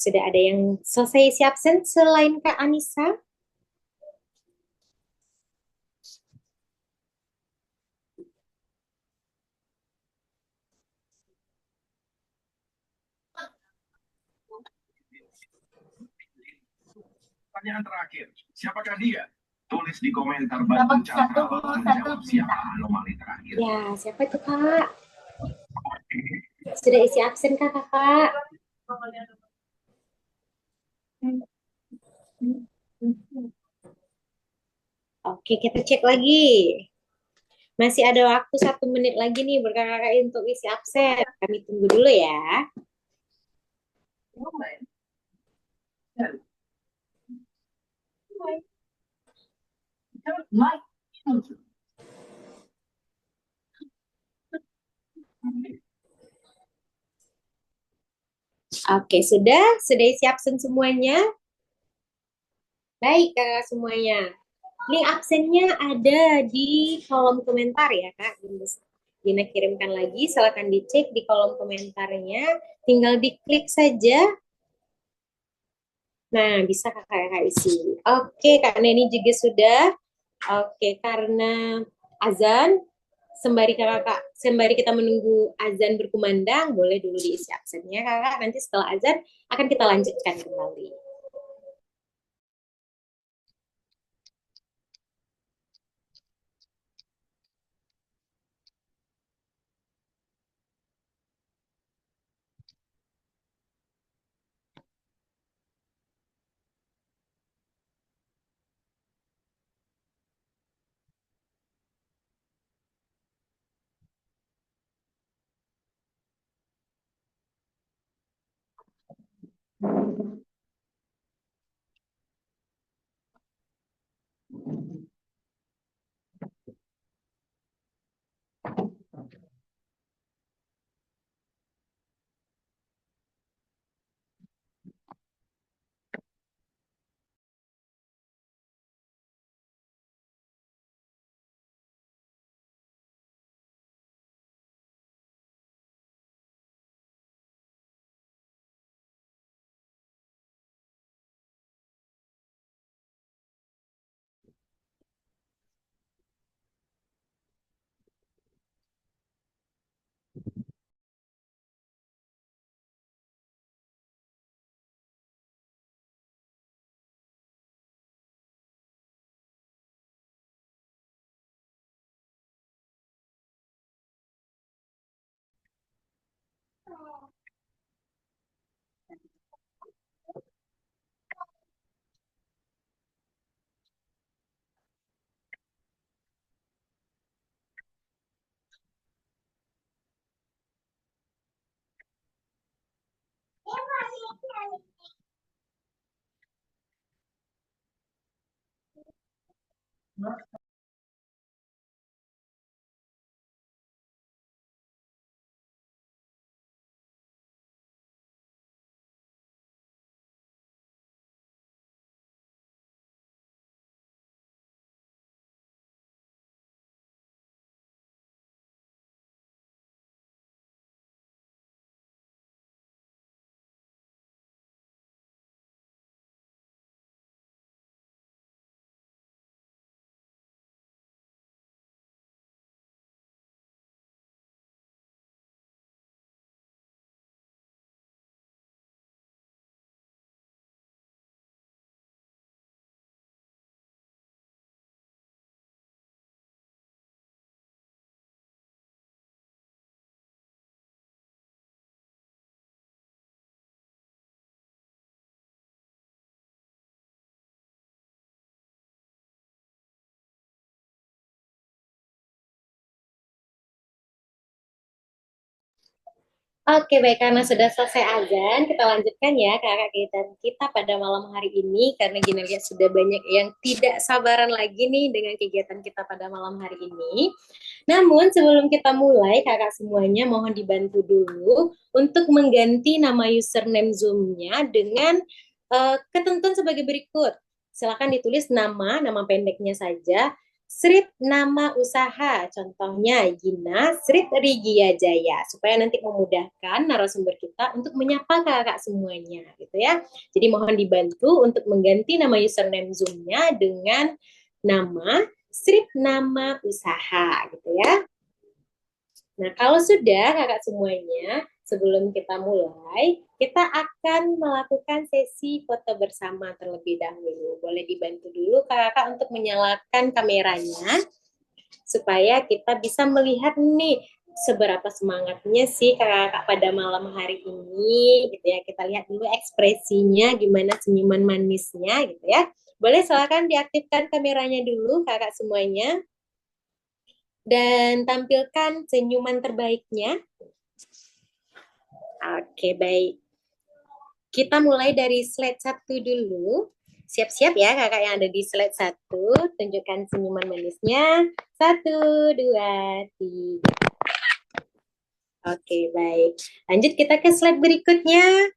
Sudah ada yang selesai isi absen selain Kak Anissa? Pertanyaan terakhir, siapakah dia? Tulis di komentar bantu Chandra menjawab siapa anomali terakhir. Ya, siapa itu Kak? Sudah isi absen Kak Kakak? Oke, kita cek lagi. Masih ada waktu 1 menit lagi nih berkakak untuk isi absen. Kami tunggu dulu ya. Oke, sudah isi absen semuanya. Baik, Kakak semuanya. Link absennya ada di kolom komentar ya, Kak. Dina kirimkan lagi, silakan dicek di kolom komentarnya. Tinggal diklik saja. Nah, bisa kakak isi. Oke, Kak Neni juga sudah. Oke, karena azan, sembari kita menunggu azan berkumandang, boleh dulu diisi absennya, Kakak. Nanti setelah azan akan kita lanjutkan kembali. Oke, baik. Karena sudah selesai azan, kita lanjutkan ya kakak kita pada malam hari ini. Karena Gina lihat sudah banyak yang tidak sabaran lagi nih dengan kegiatan kita pada malam hari ini. Namun sebelum kita mulai, kakak semuanya mohon dibantu dulu untuk mengganti nama username Zoom-nya dengan ketentuan sebagai berikut. Silakan ditulis nama pendeknya saja, Srit nama usaha, contohnya Gina Srit Rigia Jaya, supaya nanti memudahkan narasumber kita untuk menyapa kakak semuanya, gitu ya. Jadi mohon dibantu untuk mengganti nama username Zoom-nya dengan nama Srit nama usaha, gitu ya. Nah, kalau sudah kakak semuanya, sebelum kita mulai, kita akan melakukan sesi foto bersama terlebih dahulu. Boleh dibantu dulu kakak untuk menyalakan kameranya, supaya kita bisa melihat nih seberapa semangatnya sih kakak pada malam hari ini, gitu ya. Kita lihat dulu ekspresinya, gimana senyuman manisnya, gitu ya. Boleh silakan diaktifkan kameranya dulu kakak semuanya, dan tampilkan senyuman terbaiknya. Oke, baik. Kita mulai dari slide 1 dulu. Siap-siap ya kakak yang ada di slide 1. Tunjukkan senyuman manisnya. 1, 2, 3. Oke, baik. Lanjut kita ke slide berikutnya.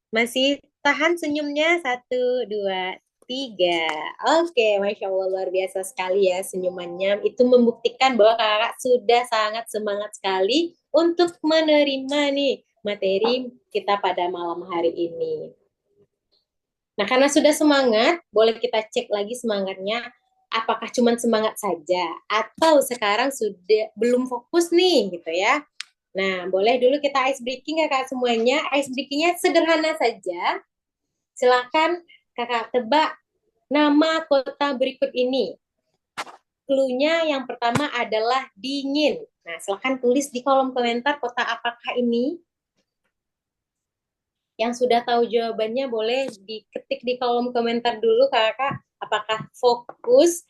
Masih tahan senyumnya. 1, 2, 3. Oke, Masya Allah, luar biasa sekali ya senyumannya. Itu membuktikan bahwa kakak sudah sangat semangat sekali untuk menerima nih materi kita pada malam hari ini. Nah, karena sudah semangat, boleh kita cek lagi semangatnya, apakah cuma semangat saja, atau sekarang sudah belum fokus nih, gitu ya. Nah, boleh dulu kita ice breaking ya kak semuanya. Ice breakingnya sederhana saja. Silakan kakak tebak nama kota berikut ini. Clue-nya yang pertama adalah dingin. Nah, silakan tulis di kolom komentar kota apakah ini. Yang sudah tahu jawabannya boleh diketik di kolom komentar dulu kakak. Apakah fokus?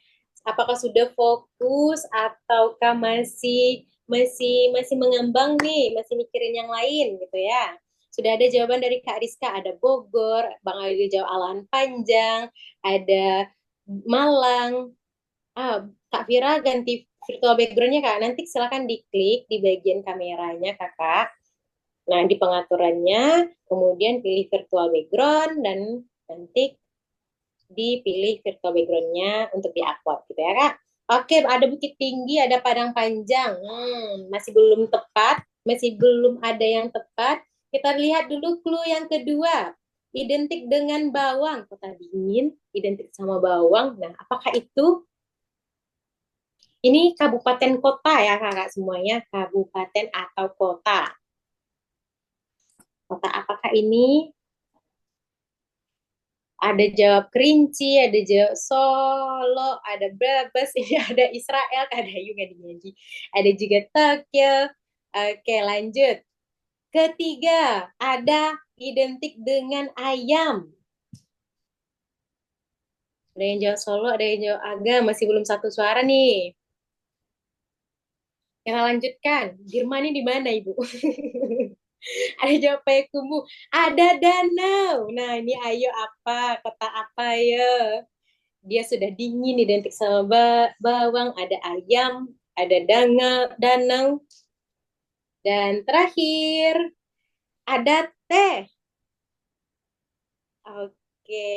Apakah sudah fokus ataukah masih mengambang nih, masih mikirin yang lain gitu ya. Sudah ada jawaban dari Kak Rizka, ada Bogor, Bang Ali jawab Alahan Panjang, ada Malang. Kak Vira ganti virtual background-nya Kak. Nanti silakan diklik di bagian kameranya Kakak. Nah, di pengaturannya, kemudian pilih virtual background, dan nanti dipilih virtual background-nya untuk di-upload, gitu ya, Kak. Oke, ada Bukit Tinggi, ada Padang Panjang. Masih belum tepat, masih belum ada yang tepat. Kita lihat dulu clue yang kedua. Identik dengan bawang, kota dingin, identik sama bawang. Nah, apakah itu? Ini kabupaten kota ya, Kakak semuanya. Kabupaten atau kota. Kota apakah ini? Ada jawab Kerinci, ada jawab Solo, ada Brebes, ini ada Israel, ada juga di ada juga Tokyo. Oke, lanjut. Ketiga, ada identik dengan ayam. Ada yang jawab Solo, ada yang jawab Agam, masih belum satu suara nih. Yang lanjutkan, Girmani di mana, Ibu? Ada jawab Payakumbuh, ada danau. Nah, ini ayo apa? Kota apa ya? Dia sudah dingin, identik sama bawang, ada ayam, ada danau, dan terakhir ada teh. Oke,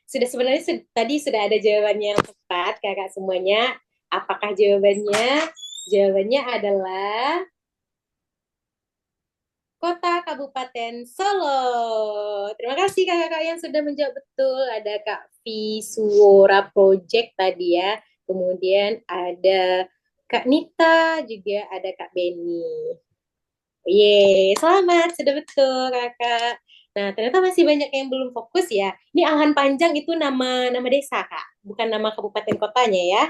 sudah sebenarnya tadi sudah ada jawabannya yang tepat, kakak semuanya. Apakah jawabannya? Jawabannya adalah Kota Kabupaten Solo. Terima kasih kakak-kakak yang sudah menjawab betul. Ada Kak Visuora Project tadi ya. Kemudian ada Kak Nita, juga ada Kak Beni. Yeay, selamat, sudah betul kakak. Nah, ternyata masih banyak yang belum fokus ya. Ini Alhan Panjang itu nama desa, Kak. Bukan nama kabupaten kotanya ya.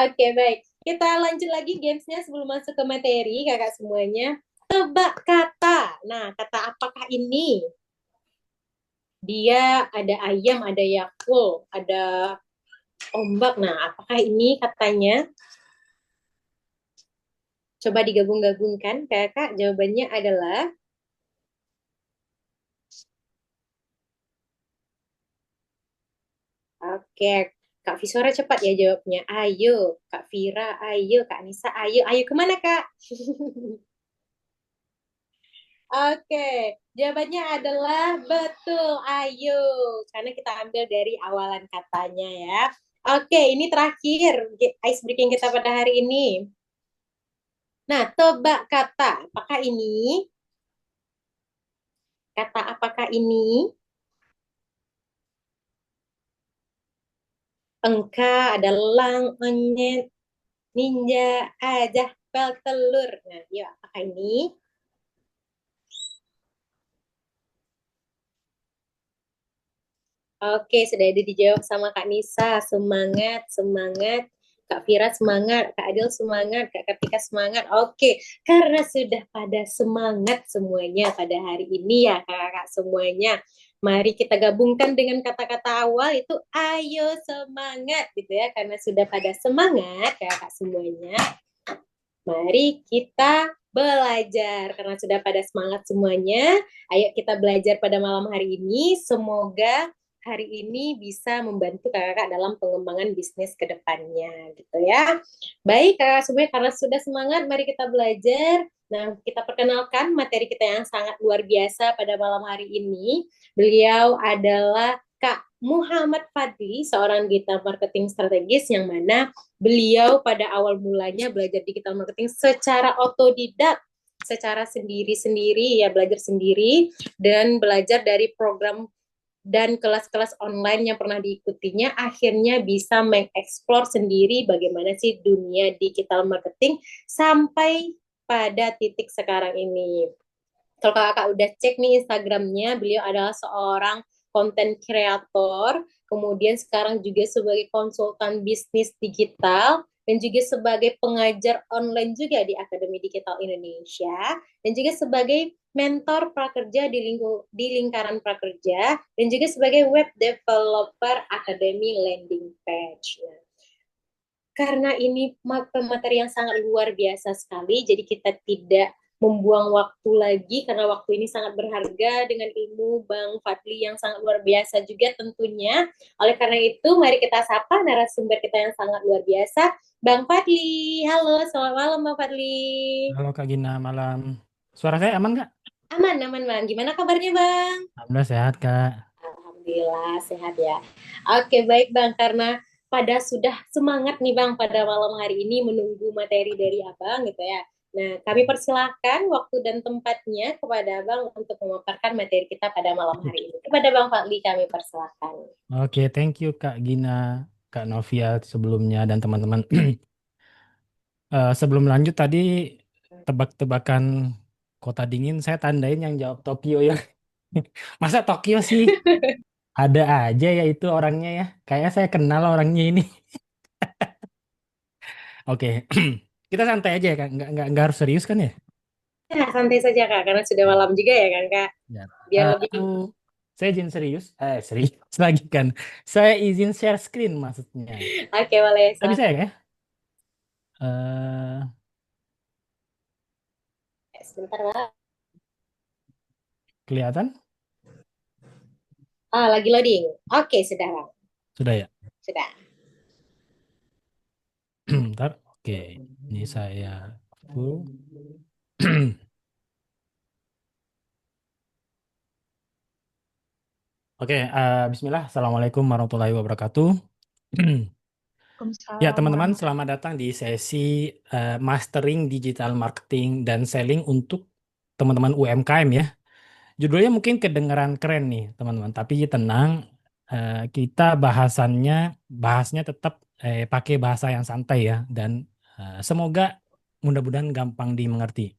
Oke, baik. Kita lanjut lagi gamesnya sebelum masuk ke materi, kakak semuanya. Tebak kata. Nah, kata apakah ini? Dia ada ayam, ada yakul, ada ombak. Nah, apakah ini katanya? Coba digabung-gabungkan, kakak. Jawabannya adalah oke. Kak Visora cepat ya jawabnya. Ayo, Kak Vira, ayo, Kak Nisa, ayo. Ayo kemana, Kak? Oke, jawabannya adalah betul, ayo. Karena kita ambil dari awalan katanya ya. Oke, ini terakhir ice breaking kita pada hari ini. Nah, tebak kata. Apakah ini engka, ada lang, onyet, ninja, ajah, pel, telur. Nah, yuk, apakah ini? Oke, sudah ada dijawab sama Kak Nisa. Semangat, semangat. Kak Vira semangat, Kak Adil semangat, Kak Kartika semangat. Oke, karena sudah pada semangat semuanya pada hari ini ya kakak-kakak semuanya. Mari kita gabungkan dengan kata-kata awal itu ayo semangat gitu ya. Karena sudah pada semangat kakak semuanya. Mari kita belajar karena sudah pada semangat semuanya. Ayo kita belajar pada malam hari ini. Semoga hari ini bisa membantu kakak-kakak dalam pengembangan bisnis ke depannya gitu ya. Baik kakak semuanya karena sudah semangat mari kita belajar. Nah, kita perkenalkan materi kita yang sangat luar biasa pada malam hari ini. Beliau adalah Kak Muhammad Fadli, seorang digital marketing strategis yang mana beliau pada awal mulanya belajar digital marketing secara otodidak, secara sendiri-sendiri ya belajar sendiri dan belajar dari program dan kelas-kelas online yang pernah diikutinya akhirnya bisa mengeksplor sendiri bagaimana sih dunia digital marketing sampai pada titik sekarang ini. Kalau kakak udah cek nih Instagramnya, beliau adalah seorang konten kreator, kemudian sekarang juga sebagai konsultan bisnis digital, dan juga sebagai pengajar online juga di Akademi Digital Indonesia, dan juga sebagai mentor prakerja di lingkaran prakerja, dan juga sebagai web developer Akademi Landing Page. Karena ini materi yang sangat luar biasa sekali, jadi kita tidak membuang waktu lagi karena waktu ini sangat berharga dengan ilmu Bang Fadli yang sangat luar biasa juga tentunya. Oleh karena itu, mari kita sapa narasumber kita yang sangat luar biasa, Bang Fadli. Halo, selamat malam Bang Fadli. Halo Kak Gina, malam. Suara saya aman nggak? Aman, aman Bang. Gimana kabarnya Bang? Alhamdulillah sehat Kak. Alhamdulillah sehat ya. Oke, baik Bang, karena pada sudah semangat nih Bang pada malam hari ini menunggu materi dari Abang gitu ya. Nah, kami persilahkan waktu dan tempatnya kepada Abang untuk memaparkan materi kita pada malam hari ini. Kepada Bang Fadli kami persilahkan. Oke, thank you Kak Gina, Kak Novia sebelumnya dan teman-teman. Sebelum lanjut tadi tebak-tebakan kota dingin, saya tandain yang jawab Tokyo ya. Masa Tokyo sih? Ada aja ya itu orangnya ya. Kayaknya saya kenal orangnya ini. Oke, kita santai aja ya Kak. Nggak harus serius kan ya? Ya, santai saja Kak, karena sudah malam juga ya kan Kak. Ya. Biar lebih... Saya izin serius. Serius lagi kan. Saya izin share screen maksudnya. Oke, boleh. Nggak bisa ya? Eh, Sebentar Bang. kelihatan? Ah, lagi loading. Oke, sudah Bang. Sudah ya? Sudah. Bentar. Oke, ini saya full. Oke, Bismillah. Assalamualaikum warahmatullahi wabarakatuh. Ya, teman-teman, selamat datang di sesi Mastering Digital Marketing dan Selling untuk teman-teman UMKM ya. Judulnya mungkin kedengaran keren nih, teman-teman. Tapi tenang, kita bahasnya tetap pakai bahasa yang santai ya. Dan semoga mudah-mudahan gampang dimengerti.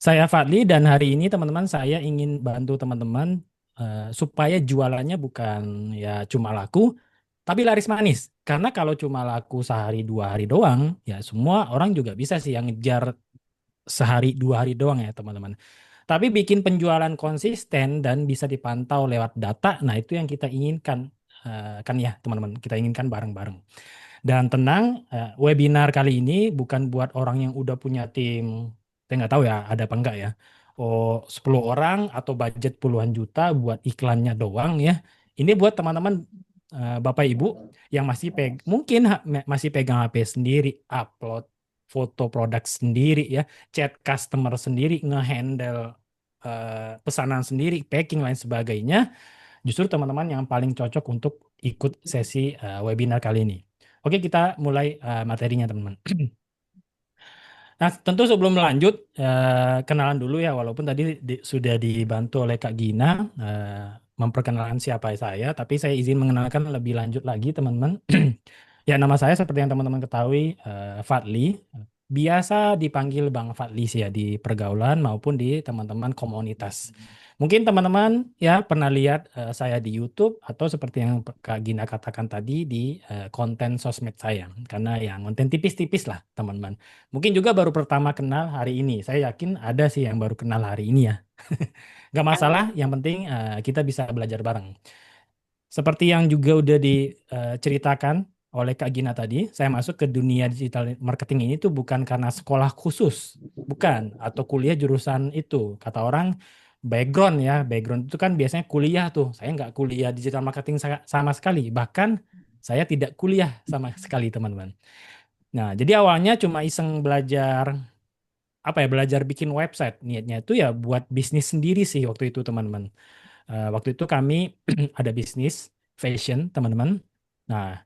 Saya Fadli dan hari ini teman-teman saya ingin bantu teman-teman supaya jualannya bukan ya cuma laku, tapi laris manis. Karena kalau cuma laku sehari dua hari doang, ya semua orang juga bisa sih yang ngejar sehari dua hari doang ya teman-teman. Tapi bikin penjualan konsisten dan bisa dipantau lewat data, nah itu yang kita inginkan. Kan ya teman-teman, kita inginkan bareng-bareng. Dan tenang, webinar kali ini bukan buat orang yang udah punya tim, saya nggak tahu ya ada apa enggak ya. Oh, 10 orang atau budget puluhan juta buat iklannya doang ya. Ini buat teman-teman Bapak Ibu yang mungkin masih pegang HP sendiri, upload foto produk sendiri ya, chat customer sendiri, ngehandle pesanan sendiri, packing lain sebagainya. Justru teman-teman yang paling cocok untuk ikut sesi webinar kali ini. Oke, kita mulai materinya, teman-teman. Nah, tentu sebelum lanjut, kenalan dulu ya, walaupun tadi sudah dibantu oleh Kak Gina memperkenalkan siapa saya, tapi saya izin mengenalkan lebih lanjut lagi, teman-teman. Ya, nama saya seperti yang teman-teman ketahui, Fadli. Biasa dipanggil Bang Fadli sih ya, di pergaulan maupun di teman-teman komunitas. Mungkin teman-teman ya pernah lihat saya di YouTube atau seperti yang Kak Gina katakan tadi di konten sosmed saya. Karena yang konten tipis-tipis lah, teman-teman. Mungkin juga baru pertama kenal hari ini. Saya yakin ada sih yang baru kenal hari ini ya. Nggak masalah, yang penting kita bisa belajar bareng. Seperti yang juga udah diceritakan oleh Kak Gina tadi, saya masuk ke dunia digital marketing ini tuh bukan karena sekolah khusus, bukan, atau kuliah jurusan itu. Kata orang background ya, background itu kan biasanya kuliah tuh. Saya nggak kuliah digital marketing sama sekali, bahkan saya tidak kuliah sama sekali, teman-teman. Nah, jadi awalnya cuma iseng belajar apa ya, belajar bikin website. Niatnya itu ya buat bisnis sendiri sih waktu itu, teman-teman. Waktu itu kami ada bisnis fashion, teman-teman. Nah,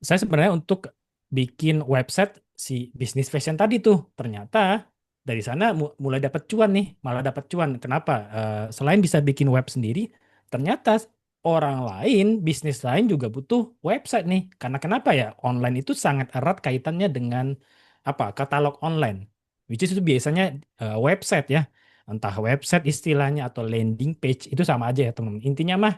saya sebenarnya untuk bikin website si bisnis fashion tadi tuh, ternyata dari sana mulai dapat cuan nih, malah dapat cuan. Kenapa? Selain bisa bikin web sendiri, ternyata orang lain, bisnis lain juga butuh website nih. Karena kenapa ya? Online itu sangat erat kaitannya dengan apa? Katalog online. Which is itu biasanya website ya. Entah website istilahnya atau landing page itu sama aja ya, teman-teman. Intinya mah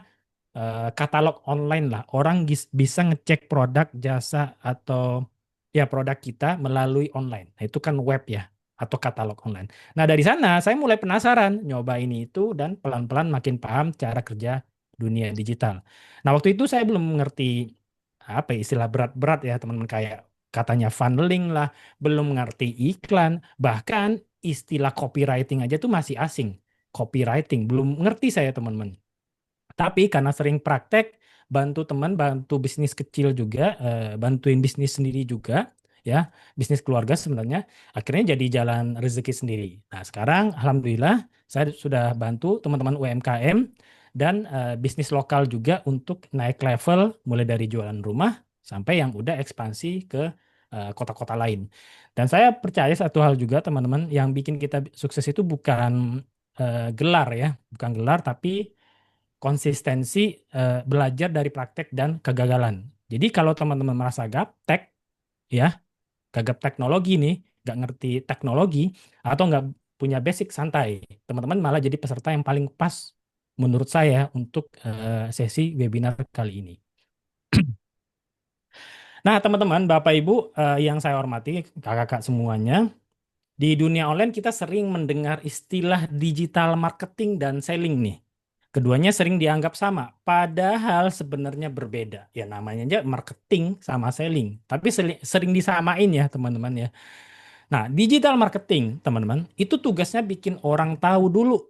katalog online lah. Orang bisa ngecek produk, jasa, atau ya produk kita melalui online. Nah, itu kan web ya, atau katalog online. Nah, dari sana saya mulai penasaran, nyoba ini itu, dan pelan-pelan makin paham cara kerja dunia digital. Nah, waktu itu saya belum mengerti apa ya, istilah berat-berat ya, teman-teman, kayak katanya funneling lah, belum mengerti iklan, bahkan istilah copywriting aja tuh masih asing. Copywriting, belum ngerti saya, teman-teman. Tapi karena sering praktek, bantu teman, bantu bisnis kecil juga, bantuin bisnis sendiri juga, ya, bisnis keluarga sebenarnya, akhirnya jadi jalan rezeki sendiri. Nah, sekarang Alhamdulillah saya sudah bantu teman-teman UMKM dan bisnis lokal juga untuk naik level mulai dari jualan rumah sampai yang udah ekspansi ke kota-kota lain. Dan saya percaya satu hal juga, teman-teman, yang bikin kita sukses itu bukan gelar ya, bukan gelar, tapi konsistensi belajar dari praktek dan kegagalan. Jadi kalau teman-teman merasa gaptek, ya, gagap teknologi nih, nggak ngerti teknologi, atau nggak punya basic, santai. Teman-teman malah jadi peserta yang paling pas menurut saya untuk sesi webinar kali ini. Nah, teman-teman, Bapak Ibu yang saya hormati, kakak-kakak semuanya, di dunia online kita sering mendengar istilah digital marketing dan selling nih. Keduanya sering dianggap sama, padahal sebenarnya berbeda. Ya namanya aja marketing sama selling, tapi sering disamain ya, teman-teman ya. Nah, digital marketing, teman-teman, itu tugasnya bikin orang tahu dulu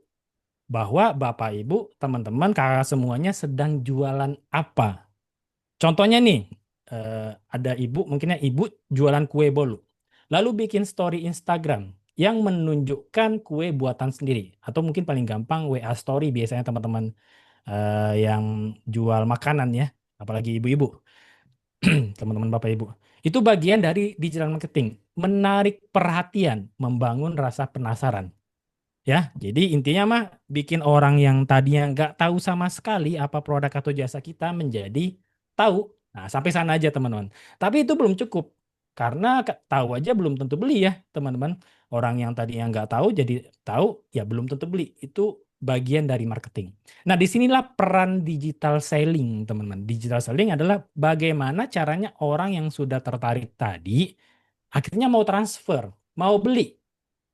bahwa Bapak Ibu, teman-teman, kakak semuanya sedang jualan apa. Contohnya nih, ada ibu, mungkinnya ibu jualan kue bolu. Lalu bikin story Instagram yang menunjukkan kue buatan sendiri. Atau mungkin paling gampang WA story biasanya teman-teman yang jual makanan ya. Apalagi ibu-ibu, teman-teman Bapak Ibu. Itu bagian dari digital marketing. Menarik perhatian, membangun rasa penasaran. Ya, jadi intinya mah bikin orang yang tadinya nggak tahu sama sekali apa produk atau jasa kita menjadi tahu. Nah, sampai sana aja, teman-teman. Tapi itu belum cukup. Karena tahu aja belum tentu beli ya, teman-teman. Orang yang tadinya nggak tahu jadi tahu, ya belum tentu beli. Itu bagian dari marketing. Nah, disinilah peran digital selling, teman-teman. Digital selling adalah bagaimana caranya orang yang sudah tertarik tadi akhirnya mau transfer, mau beli.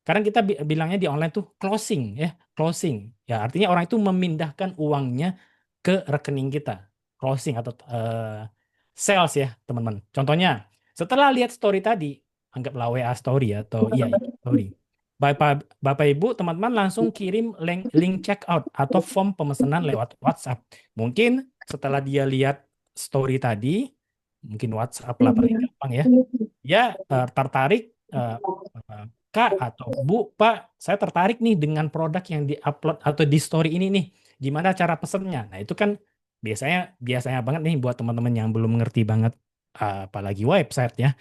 Karena kita bilangnya di online tuh closing ya, closing. Ya artinya orang itu memindahkan uangnya ke rekening kita. Closing atau sales ya, teman-teman. Contohnya, setelah lihat story tadi, anggaplah WA story atau iya story. Bapak Ibu, teman-teman langsung kirim link checkout atau form pemesanan lewat WhatsApp. Mungkin setelah dia lihat story tadi, mungkin WhatsApp lah paling gampang ya. Ya tertarik, Kak atau Bu, Pak, saya tertarik nih dengan produk yang di-upload atau di story ini nih. Gimana cara pesennya? Nah, itu kan Biasanya biasanya banget nih buat teman-teman yang belum ngerti banget apalagi website ya,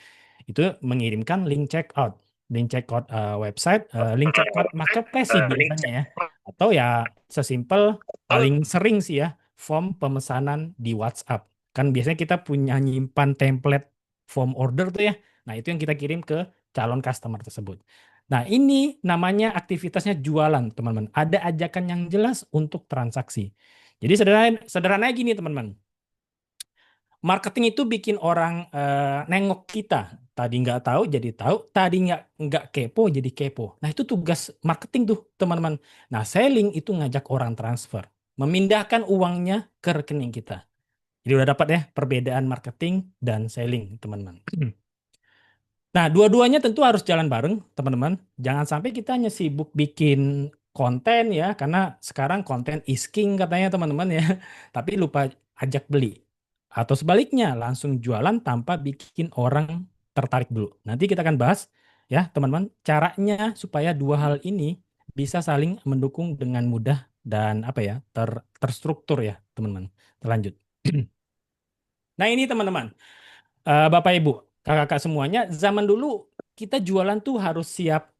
itu mengirimkan link checkout website, link checkout marketplace sih biasanya ya, atau ya sesimpel paling sering sih ya form pemesanan di WhatsApp. Kan biasanya kita punya nyimpan template form order tuh ya. Nah, itu yang kita kirim ke calon customer tersebut. Nah, ini namanya aktivitasnya jualan, teman-teman. Ada ajakan yang jelas untuk transaksi. Jadi sederhananya gini, teman-teman. Marketing itu bikin orang nengok kita. Tadi nggak tahu jadi tahu, tadi nggak kepo jadi kepo. Nah, itu tugas marketing tuh, teman-teman. Nah, selling itu ngajak orang transfer, memindahkan uangnya ke rekening kita. Jadi udah dapat ya perbedaan marketing dan selling, teman-teman. Nah, dua-duanya tentu harus jalan bareng, teman-teman. Jangan sampai kita hanya sibuk bikin konten ya, karena sekarang konten is king katanya teman-teman ya. Tapi lupa ajak beli. Atau sebaliknya, langsung jualan tanpa bikin orang tertarik dulu. Nanti kita akan bahas ya, teman-teman, caranya supaya dua hal ini bisa saling mendukung dengan mudah dan apa ya, terstruktur ya, teman-teman. Terlanjut. Nah, ini teman-teman. Bapak Ibu, kakak-kakak semuanya, zaman dulu kita jualan tuh harus siap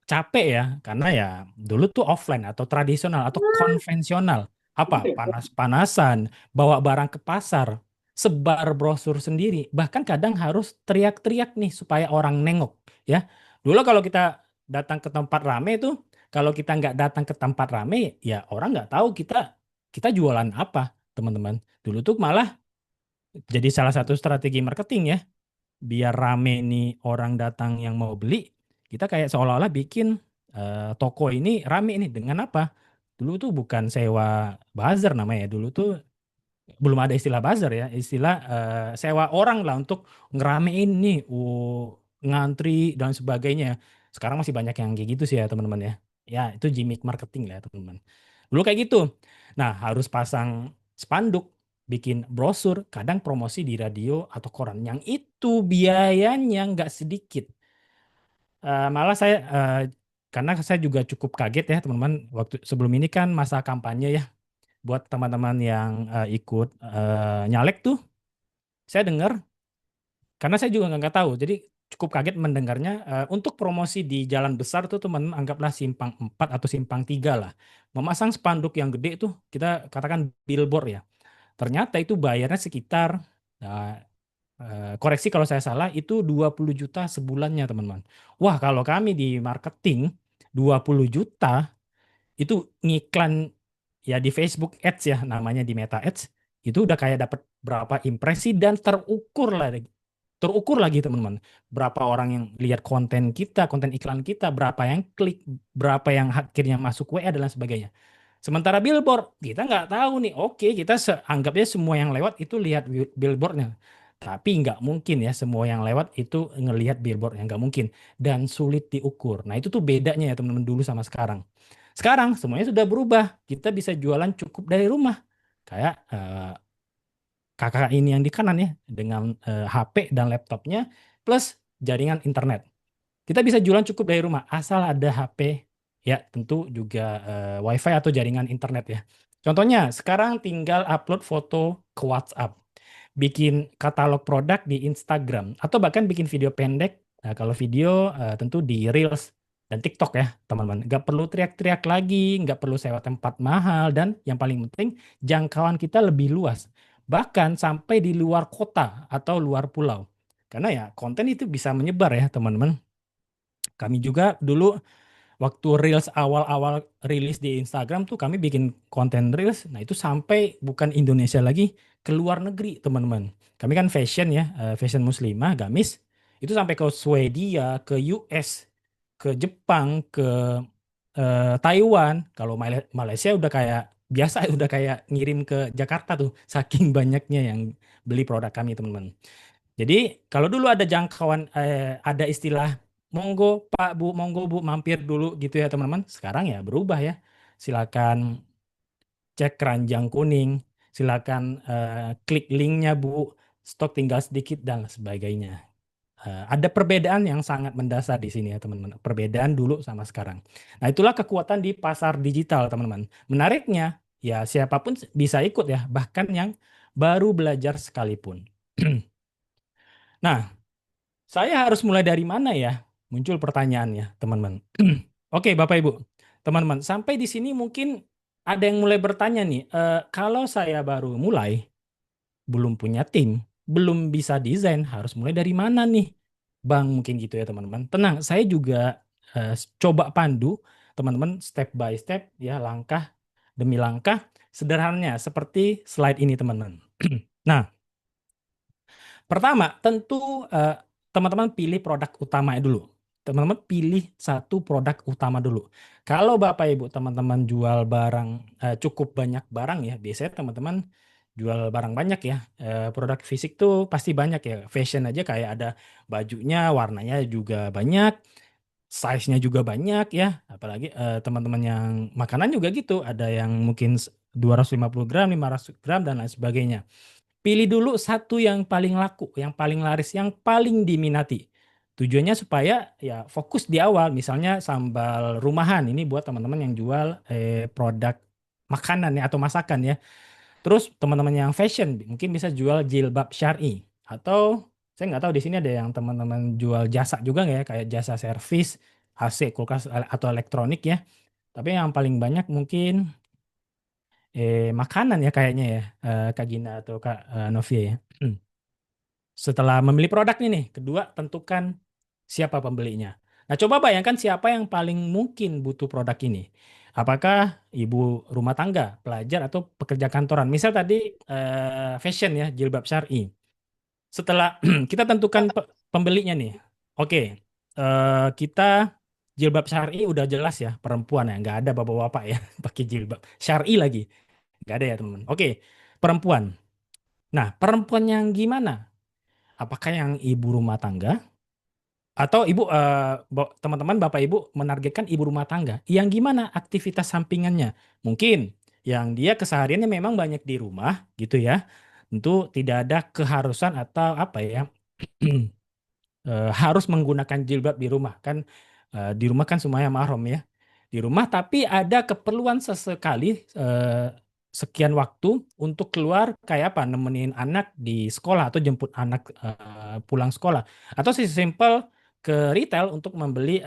capek ya, karena ya dulu tuh offline atau tradisional atau konvensional. Apa? Panas-panasan, bawa barang ke pasar, sebar brosur sendiri, bahkan kadang harus teriak-teriak nih supaya orang nengok ya. Dulu kalau kita datang ke tempat rame tuh, kalau kita nggak datang ke tempat rame, ya orang nggak tahu kita jualan apa, teman-teman. Dulu tuh malah jadi salah satu strategi marketing ya, biar rame nih orang datang yang mau beli, kita kayak seolah-olah bikin toko ini rame nih dengan apa? Dulu tuh bukan sewa buzzer namanya, dulu tuh belum ada istilah buzzer ya, istilah sewa orang lah untuk ngeramein nih, ngantri dan sebagainya. Sekarang masih banyak yang kayak gitu sih ya teman-teman ya. Ya itu gimmick marketing lah ya teman-teman. Dulu kayak gitu. Nah harus pasang spanduk, bikin brosur, kadang promosi di radio atau koran. Yang itu biayanya nggak sedikit. Malah saya, karena saya juga cukup kaget ya teman-teman, waktu sebelum ini kan masa kampanye ya, buat teman-teman yang ikut nyalek tuh, saya dengar, karena saya juga nggak tahu, jadi cukup kaget mendengarnya, untuk promosi di jalan besar tuh teman-teman, anggaplah simpang 4 atau simpang 3 lah, memasang spanduk yang gede tuh, kita katakan billboard ya. Ternyata itu bayarnya sekitar, nah, koreksi kalau saya salah, itu 20 juta sebulannya teman-teman. Wah, kalau kami di marketing 20 juta itu ngiklan ya di Facebook Ads ya, namanya di Meta Ads, itu udah kayak dapat berapa impresi dan terukur lagi teman-teman. Berapa orang yang lihat konten kita, konten iklan kita, berapa yang klik, berapa yang akhirnya masuk WA dan lain sebagainya. Sementara billboard, kita nggak tahu nih. Oke, kita anggapnya semua yang lewat itu lihat billboardnya. Tapi nggak mungkin ya semua yang lewat itu ngelihat billboardnya. Nggak mungkin. Dan sulit diukur. Nah itu tuh bedanya ya teman-teman dulu sama sekarang. Sekarang semuanya sudah berubah. Kita bisa jualan cukup dari rumah. Kayak kakak ini yang di kanan ya. Dengan HP dan laptopnya plus jaringan internet. Kita bisa jualan cukup dari rumah asal ada HP, ya tentu juga WiFi atau jaringan internet ya. Contohnya, sekarang tinggal upload foto ke WhatsApp, bikin katalog produk di Instagram, atau bahkan bikin video pendek. Nah, kalau video tentu di Reels dan TikTok ya, teman-teman. Nggak perlu teriak-teriak lagi, nggak perlu sewa tempat mahal, dan yang paling penting, jangkauan kita lebih luas. Bahkan sampai di luar kota atau luar pulau. Karena ya konten itu bisa menyebar ya, teman-teman. Kami juga dulu waktu Reels awal-awal rilis di Instagram tuh kami bikin konten Reels. Nah, itu sampai bukan Indonesia lagi, ke luar negeri, teman-teman. Kami kan fashion ya, fashion muslimah, gamis. Itu sampai ke Swedia, ke US, ke Jepang, ke Taiwan. Kalau Malaysia udah kayak biasa, udah kayak ngirim ke Jakarta tuh, saking banyaknya yang beli produk kami, teman-teman. Jadi kalau dulu ada jangkauan, ada istilah monggo Pak Bu, monggo Bu mampir dulu gitu ya teman-teman. Sekarang ya berubah ya. Silakan cek keranjang kuning, silakan klik linknya Bu, stok tinggal sedikit dan sebagainya. Ada perbedaan yang sangat mendasar di sini ya teman-teman. Perbedaan dulu sama sekarang. Nah itulah kekuatan di pasar digital teman-teman. Menariknya ya siapapun bisa ikut ya, bahkan yang baru belajar sekalipun. Nah, saya harus mulai dari mana ya? Muncul pertanyaannya, teman-teman. Oke, Bapak Ibu, teman-teman, sampai di sini mungkin ada yang mulai bertanya nih, kalau saya baru mulai, belum punya tim, belum bisa desain, harus mulai dari mana nih? Bang, mungkin gitu ya teman-teman. Tenang, saya juga coba pandu teman-teman step by step ya, langkah demi langkah, sederhananya seperti slide ini teman-teman. Nah, pertama, tentu teman-teman pilih produk utamanya dulu. Teman-teman pilih satu produk utama dulu. Kalau Bapak Ibu teman-teman jual barang cukup banyak barang ya, biasanya teman-teman jual barang banyak ya. Produk fisik tuh pasti banyak ya. Fashion aja kayak ada bajunya, warnanya juga banyak, size-nya juga banyak ya. Apalagi teman-teman yang makanan juga gitu, ada yang mungkin 250 gram, 500 gram dan lain sebagainya. Pilih dulu satu yang paling laku, yang paling laris, yang paling diminati. Tujuannya supaya ya fokus di awal, misalnya sambal rumahan ini buat teman-teman yang jual produk makanan ya atau masakan ya. Terus teman-teman yang fashion mungkin bisa jual jilbab syar'i atau saya nggak tahu di sini ada yang teman-teman jual jasa juga nggak ya kayak jasa servis AC, kulkas atau elektronik ya. Tapi yang paling banyak mungkin makanan ya kayaknya ya Kak Gina atau Kak Novia ya. Setelah memilih produknya nih, kedua tentukan siapa pembelinya. Nah, coba bayangkan siapa yang paling mungkin butuh produk ini. Apakah ibu rumah tangga, pelajar, atau pekerja kantoran? Misal tadi fashion ya, jilbab syar'i. Setelah kita tentukan pembelinya nih. Oke, kita jilbab syar'i udah jelas ya, perempuan ya, nggak ada bapak-bapak ya pakai jilbab syar'i lagi. Nggak ada ya teman-teman. Oke, perempuan. Nah, perempuan yang gimana? Apakah yang ibu rumah tangga atau ibu teman-teman Bapak Ibu menargetkan ibu rumah tangga yang gimana aktivitas sampingannya? Mungkin yang dia kesehariannya memang banyak di rumah gitu ya. Tentu tidak ada keharusan atau apa ya harus menggunakan jilbab di rumah kan di rumah kan semuanya mahram ya di rumah tapi ada keperluan sesekali sekian waktu untuk keluar kayak apa nemenin anak di sekolah atau jemput anak pulang sekolah atau sesimpel ke retail untuk membeli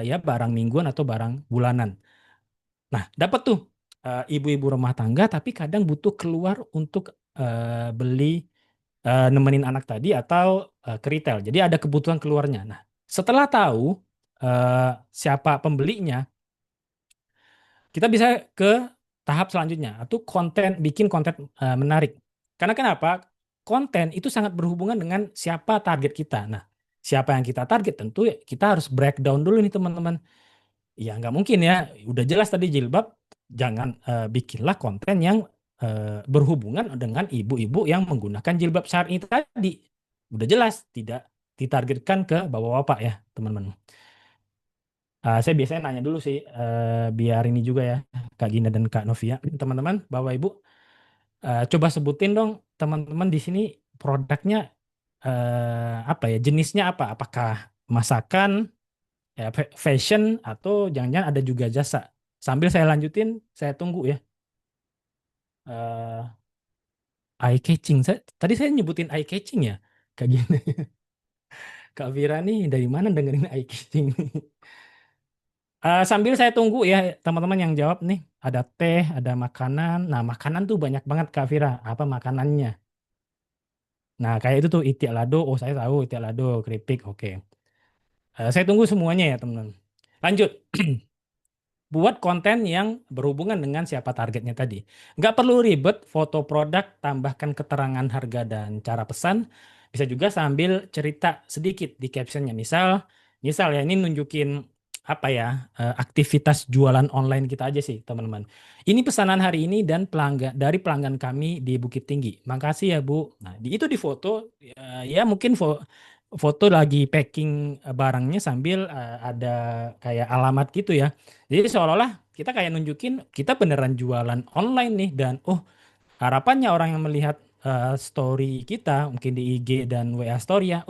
ya barang mingguan atau barang bulanan. Nah, dapat tuh ibu-ibu rumah tangga tapi kadang butuh keluar untuk beli nemenin anak tadi atau ke retail. Jadi ada kebutuhan keluarnya. Nah, setelah tahu siapa pembelinya, kita bisa ke tahap selanjutnya, atau bikin konten menarik. Karena kenapa? Konten itu sangat berhubungan dengan siapa target kita. Nah, siapa yang kita target tentu kita harus breakdown dulu nih teman-teman. Ya nggak mungkin ya, udah jelas tadi jilbab, jangan bikinlah konten yang berhubungan dengan ibu-ibu yang menggunakan jilbab syar'i tadi. Udah jelas tidak ditargetkan ke bapak-bapak ya teman-teman. Saya biasanya nanya dulu sih, biar ini juga ya Kak Gina dan Kak Novia, teman-teman, Bapak Ibu, coba sebutin dong teman-teman di sini produknya apa ya, jenisnya apa? Apakah masakan, ya, fashion atau jangan-jangan ada juga jasa. Sambil saya lanjutin, saya tunggu ya. Eh, Eye catching. Tadi saya nyebutin eye catching ya, Kak gini. Kak Vira nih dari mana dengerin eye catching? Sambil saya tunggu ya teman-teman yang jawab nih. Ada teh, ada makanan. Nah makanan tuh banyak banget Kak Vira. Apa makanannya? Nah kayak itu tuh itik lado. Oh saya tahu itik lado, keripik. Oke. Saya tunggu semuanya ya teman-teman. Lanjut. Buat konten yang berhubungan dengan siapa targetnya tadi. Nggak perlu ribet, foto produk, tambahkan keterangan harga dan cara pesan. Bisa juga sambil cerita sedikit di captionnya. Misal ya ini nunjukin apa ya aktivitas jualan online kita aja sih teman-teman. Ini pesanan hari ini dan dari pelanggan kami di Bukit Tinggi. Makasih ya Bu. Nah itu di foto ya mungkin foto lagi packing barangnya sambil ada kayak alamat gitu ya. Jadi seolah-olah kita kayak nunjukin kita beneran jualan online nih dan harapannya orang yang melihat story kita mungkin di IG dan WA story ya,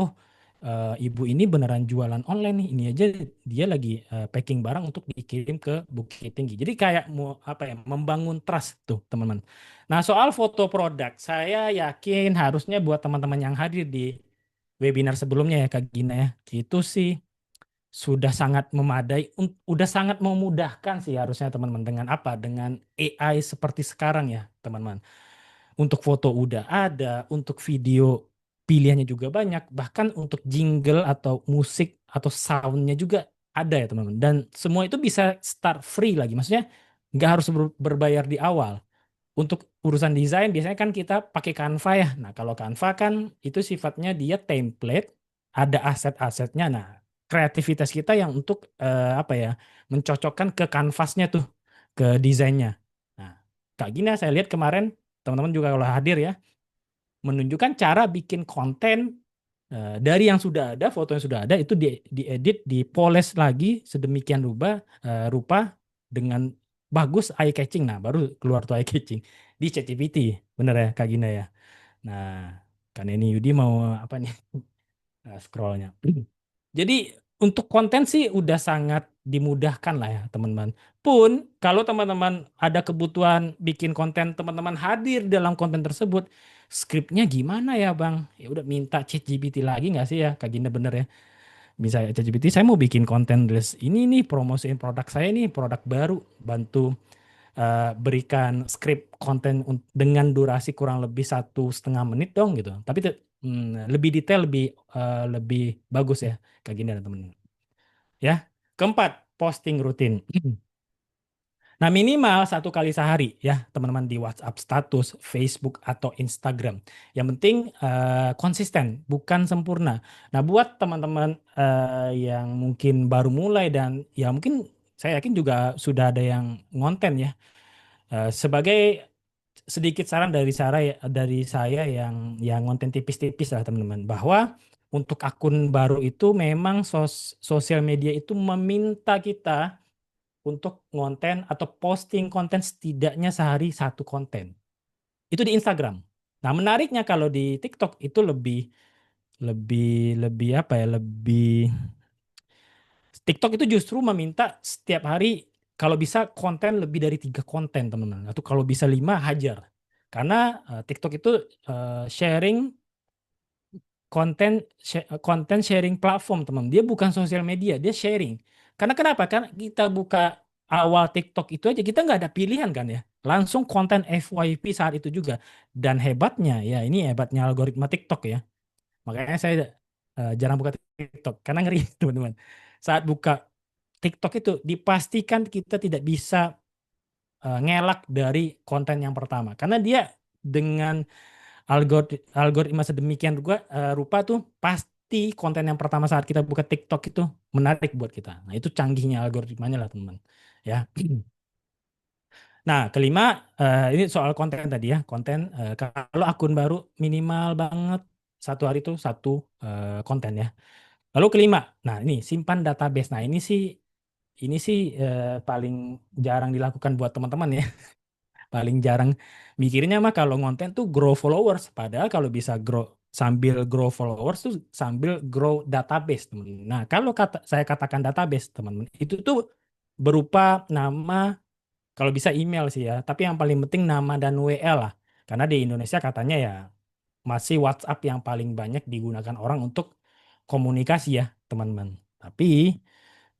ibu ini beneran jualan online nih. Ini aja dia lagi packing barang untuk dikirim ke Bukit Tinggi. Jadi kayak mau apa ya, membangun trust tuh teman-teman. Nah, soal foto produk, saya yakin harusnya buat teman-teman yang hadir di webinar sebelumnya ya Kak Gina ya, itu sih sudah sangat memadai, udah sangat memudahkan sih harusnya teman-teman dengan apa? Dengan AI seperti sekarang ya teman-teman. Untuk foto udah ada, untuk video pilihannya juga banyak, bahkan untuk jingle atau musik atau soundnya juga ada ya teman-teman. Dan semua itu bisa start free lagi, maksudnya nggak harus berbayar di awal. Untuk urusan desain biasanya kan kita pakai Canva ya. Nah kalau Canva kan itu sifatnya dia template, ada aset-asetnya. Nah kreativitas kita yang untuk apa ya, mencocokkan ke kanvasnya tuh, ke desainnya. Nah Kak Gina saya lihat kemarin teman-teman juga kalau hadir ya, menunjukkan cara bikin konten dari yang sudah ada, foto yang sudah ada itu diedit, dipoles lagi sedemikian rupa dengan bagus, eye catching. Nah, baru keluar tuh eye catching di ChatGPT. Bener ya Kak Gina ya. Nah, kan ini Yudi mau apa nih? Scrollnya. Jadi untuk konten sih udah sangat dimudahkan lah ya teman-teman. Pun kalau teman-teman ada kebutuhan bikin konten, teman-teman hadir dalam konten tersebut, skripnya gimana ya Bang? Ya udah minta ChatGPT lagi nggak sih ya Kak Gina, bener ya? Misalnya ChatGPT, saya mau bikin konten list ini nih, promosiin produk saya nih, produk baru, bantu berikan skrip konten dengan durasi kurang lebih 1,5 menit dong gitu. Tapi lebih detail, lebih bagus ya kayak gini teman-teman. Ya, keempat, posting rutin. Nah, minimal 1 kali sehari ya, teman-teman, di WhatsApp status, Facebook, atau Instagram. Yang penting konsisten, bukan sempurna. Nah, buat teman-teman yang mungkin baru mulai dan ya mungkin saya yakin juga sudah ada yang ngonten ya. Sebagai sedikit saran dari saya yang ngonten tipis-tipis lah teman-teman, bahwa untuk akun baru itu memang sosial media itu meminta kita untuk ngonten atau posting konten setidaknya sehari 1 konten. Itu di Instagram. Nah, menariknya kalau di TikTok itu lebih lebih lebih apa ya? Lebih TikTok itu justru meminta setiap hari kalau bisa konten lebih dari 3 konten teman-teman. Atau kalau bisa 5 hajar. Karena TikTok itu sharing konten sharing platform teman. Dia bukan sosial media, dia sharing. Karena kenapa? Karena kita buka awal TikTok itu aja kita nggak ada pilihan kan ya. Langsung konten FYP saat itu juga. Dan hebatnya ya, ini hebatnya algoritma TikTok ya. Makanya saya jarang buka TikTok karena ngeri teman-teman. Saat buka TikTok itu dipastikan kita tidak bisa ngelak dari konten yang pertama karena dia dengan algoritma sedemikian rupa tuh pasti konten yang pertama saat kita buka TikTok itu menarik buat kita. Nah, itu canggihnya algoritmanya lah teman-teman. Ya. Nah, kelima ini soal konten tadi ya. Konten kalau akun baru minimal banget 1 hari itu 1 konten ya. Lalu kelima, nah ini simpan database. Nah, ini sih paling jarang dilakukan buat teman-teman ya. Paling jarang mikirnya mah kalau ngonten tuh grow followers. Padahal kalau bisa sambil grow followers tuh sambil grow database, teman. Nah, kalau saya katakan database, teman-teman, itu tuh berupa nama, kalau bisa email sih ya. Tapi yang paling penting nama dan WL lah. Karena di Indonesia katanya ya masih WhatsApp yang paling banyak digunakan orang untuk komunikasi ya, teman-teman. Tapi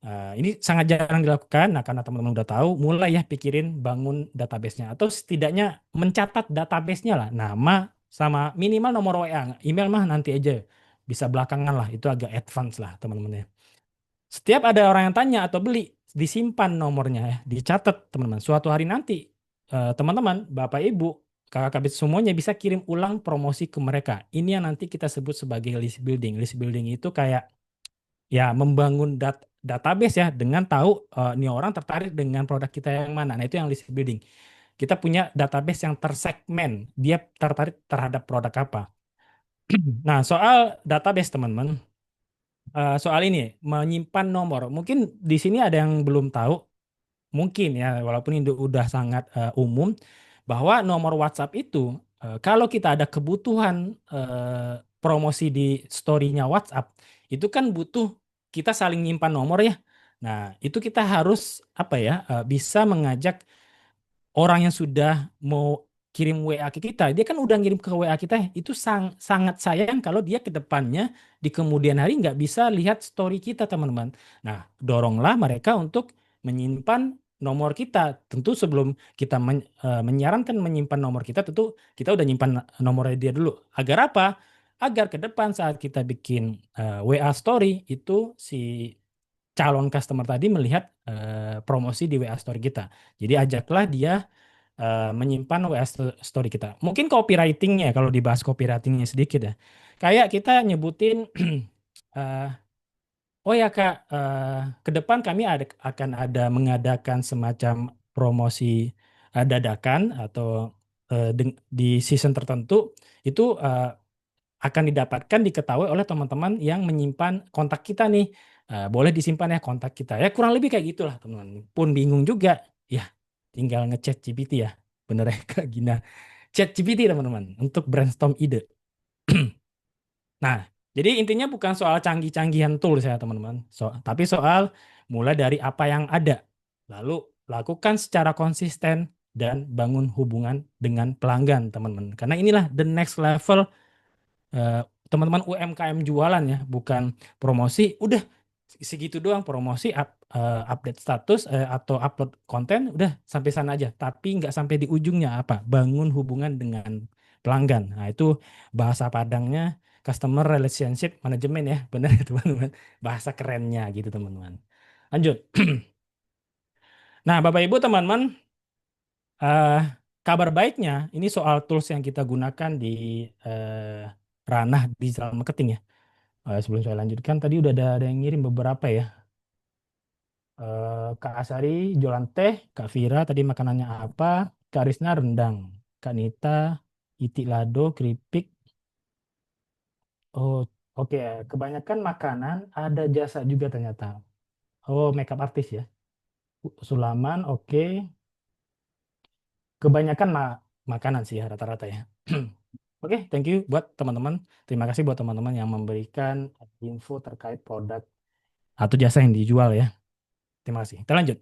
ini sangat jarang dilakukan. Nah, karena teman-teman udah tahu, mulai ya pikirin bangun database-nya atau setidaknya mencatat database-nya lah, nama sama minimal nomor WA. Email mah nanti aja, bisa belakangan lah, itu agak advance lah teman-teman ya. Setiap ada orang yang tanya atau beli, disimpan nomornya ya, dicatat teman-teman. Suatu hari nanti teman-teman, Bapak Ibu, kakak-kakak semuanya bisa kirim ulang promosi ke mereka. Ini yang nanti kita sebut sebagai list building. List building itu kayak ya membangun database ya dengan tahu nih orang tertarik dengan produk kita yang mana. Nah, itu yang list building. Kita punya database yang tersegmen, dia tertarik terhadap produk apa. Nah, soal database teman-teman, soal ini menyimpan nomor. Mungkin di sini ada yang belum tahu, mungkin ya, walaupun itu udah sangat umum, bahwa nomor WhatsApp itu kalau kita ada kebutuhan promosi di story-nya WhatsApp, itu kan butuh kita saling nyimpan nomor ya. Nah, itu kita harus apa ya, bisa mengajak orang yang sudah mau kirim WA ke kita, dia kan udah ngirim ke WA kita, itu sangat sayang kalau dia ke depannya di kemudian hari nggak bisa lihat story kita, teman-teman. Nah, doronglah mereka untuk menyimpan nomor kita. Tentu sebelum kita menyarankan menyimpan nomor kita, tentu kita udah nyimpan nomornya dia dulu. Agar apa? Agar ke depan saat kita bikin WA story, itu si calon customer tadi melihat promosi di WA story kita. Jadi ajaklah dia menyimpan WA story kita. Mungkin copywritingnya, kalau dibahas copywritingnya sedikit ya. Kayak kita nyebutin, eh, oh ya Kak, ke depan kami akan ada mengadakan semacam promosi dadakan atau di season tertentu, itu akan didapatkan diketahui oleh teman-teman yang menyimpan kontak kita nih. Boleh disimpan ya kontak kita. Ya kurang lebih kayak gitulah teman-teman. Pun bingung juga, ya tinggal ngechat GPT ya. Bener ya Kak Gina. Chat GPT teman-teman untuk brainstorm ide. Nah, jadi intinya bukan soal canggih-canggihan tools ya teman-teman. Tapi soal mulai dari apa yang ada. Lalu lakukan secara konsisten dan bangun hubungan dengan pelanggan teman-teman. Karena inilah the next level eh, teman-teman UMKM jualan ya, bukan promosi, udah segitu doang promosi, update status atau upload konten, udah sampai sana aja. Tapi nggak sampai di ujungnya apa? Bangun hubungan dengan pelanggan. Nah itu bahasa Padangnya customer relationship management ya, benar ya teman-teman. Bahasa kerennya gitu teman-teman. Lanjut. Nah Bapak Ibu teman-teman, eh, kabar baiknya ini soal tools yang kita gunakan di ranah digital marketing ya. Sebelum saya lanjutkan, tadi udah ada yang ngirim beberapa ya. Kak Asari jualan teh, Kak Vira tadi makanannya apa, Kak Risna rendang, Kak Nita, itik lado, keripik. Oh, oke. Kebanyakan makanan, ada jasa juga ternyata. Oh, makeup artist ya. Sulaman, oke. Kebanyakan makanan sih ya, rata-rata ya. Oke, thank you buat teman-teman. Terima kasih buat teman-teman yang memberikan info terkait produk atau jasa yang dijual ya. Terima kasih. Kita lanjut.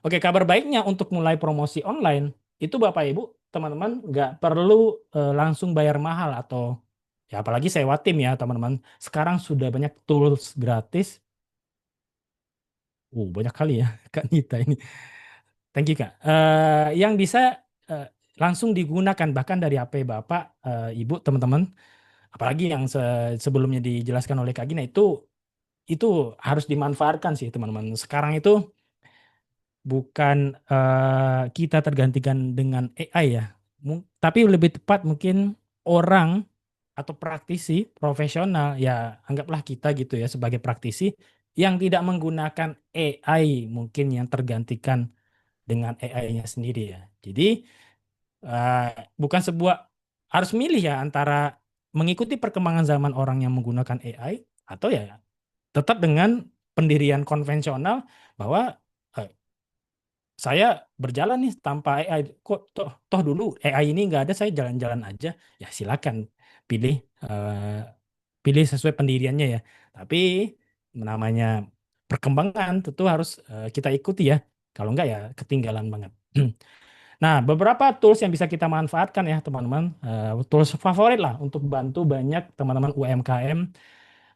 Oke, kabar baiknya untuk mulai promosi online, itu Bapak Ibu, teman-teman nggak perlu langsung bayar mahal atau ya apalagi sewa tim ya teman-teman. Sekarang sudah banyak tools gratis. Banyak kali ya Kak Nita ini. Thank you Kak. Yang bisa eh, langsung digunakan bahkan dari HP Bapak, Ibu, teman-teman. Apalagi yang sebelumnya dijelaskan oleh Kak Gina, itu harus dimanfaatkan sih teman-teman. Sekarang itu bukan kita tergantikan dengan AI ya, tapi lebih tepat mungkin orang atau praktisi profesional ya, anggaplah kita gitu ya sebagai praktisi yang tidak menggunakan AI mungkin yang tergantikan dengan AI-nya sendiri ya. Jadi eh, bukan sebuah harus milih ya antara mengikuti perkembangan zaman orang yang menggunakan AI atau ya tetap dengan pendirian konvensional bahwa eh, saya berjalan nih tanpa AI, kok toh dulu AI ini nggak ada, saya jalan-jalan aja, ya silakan pilih eh, pilih sesuai pendiriannya ya. Tapi namanya perkembangan tentu harus kita ikuti ya, kalau nggak ya ketinggalan banget. Nah, beberapa tools yang bisa kita manfaatkan ya teman-teman, tools favorit lah untuk bantu banyak teman-teman UMKM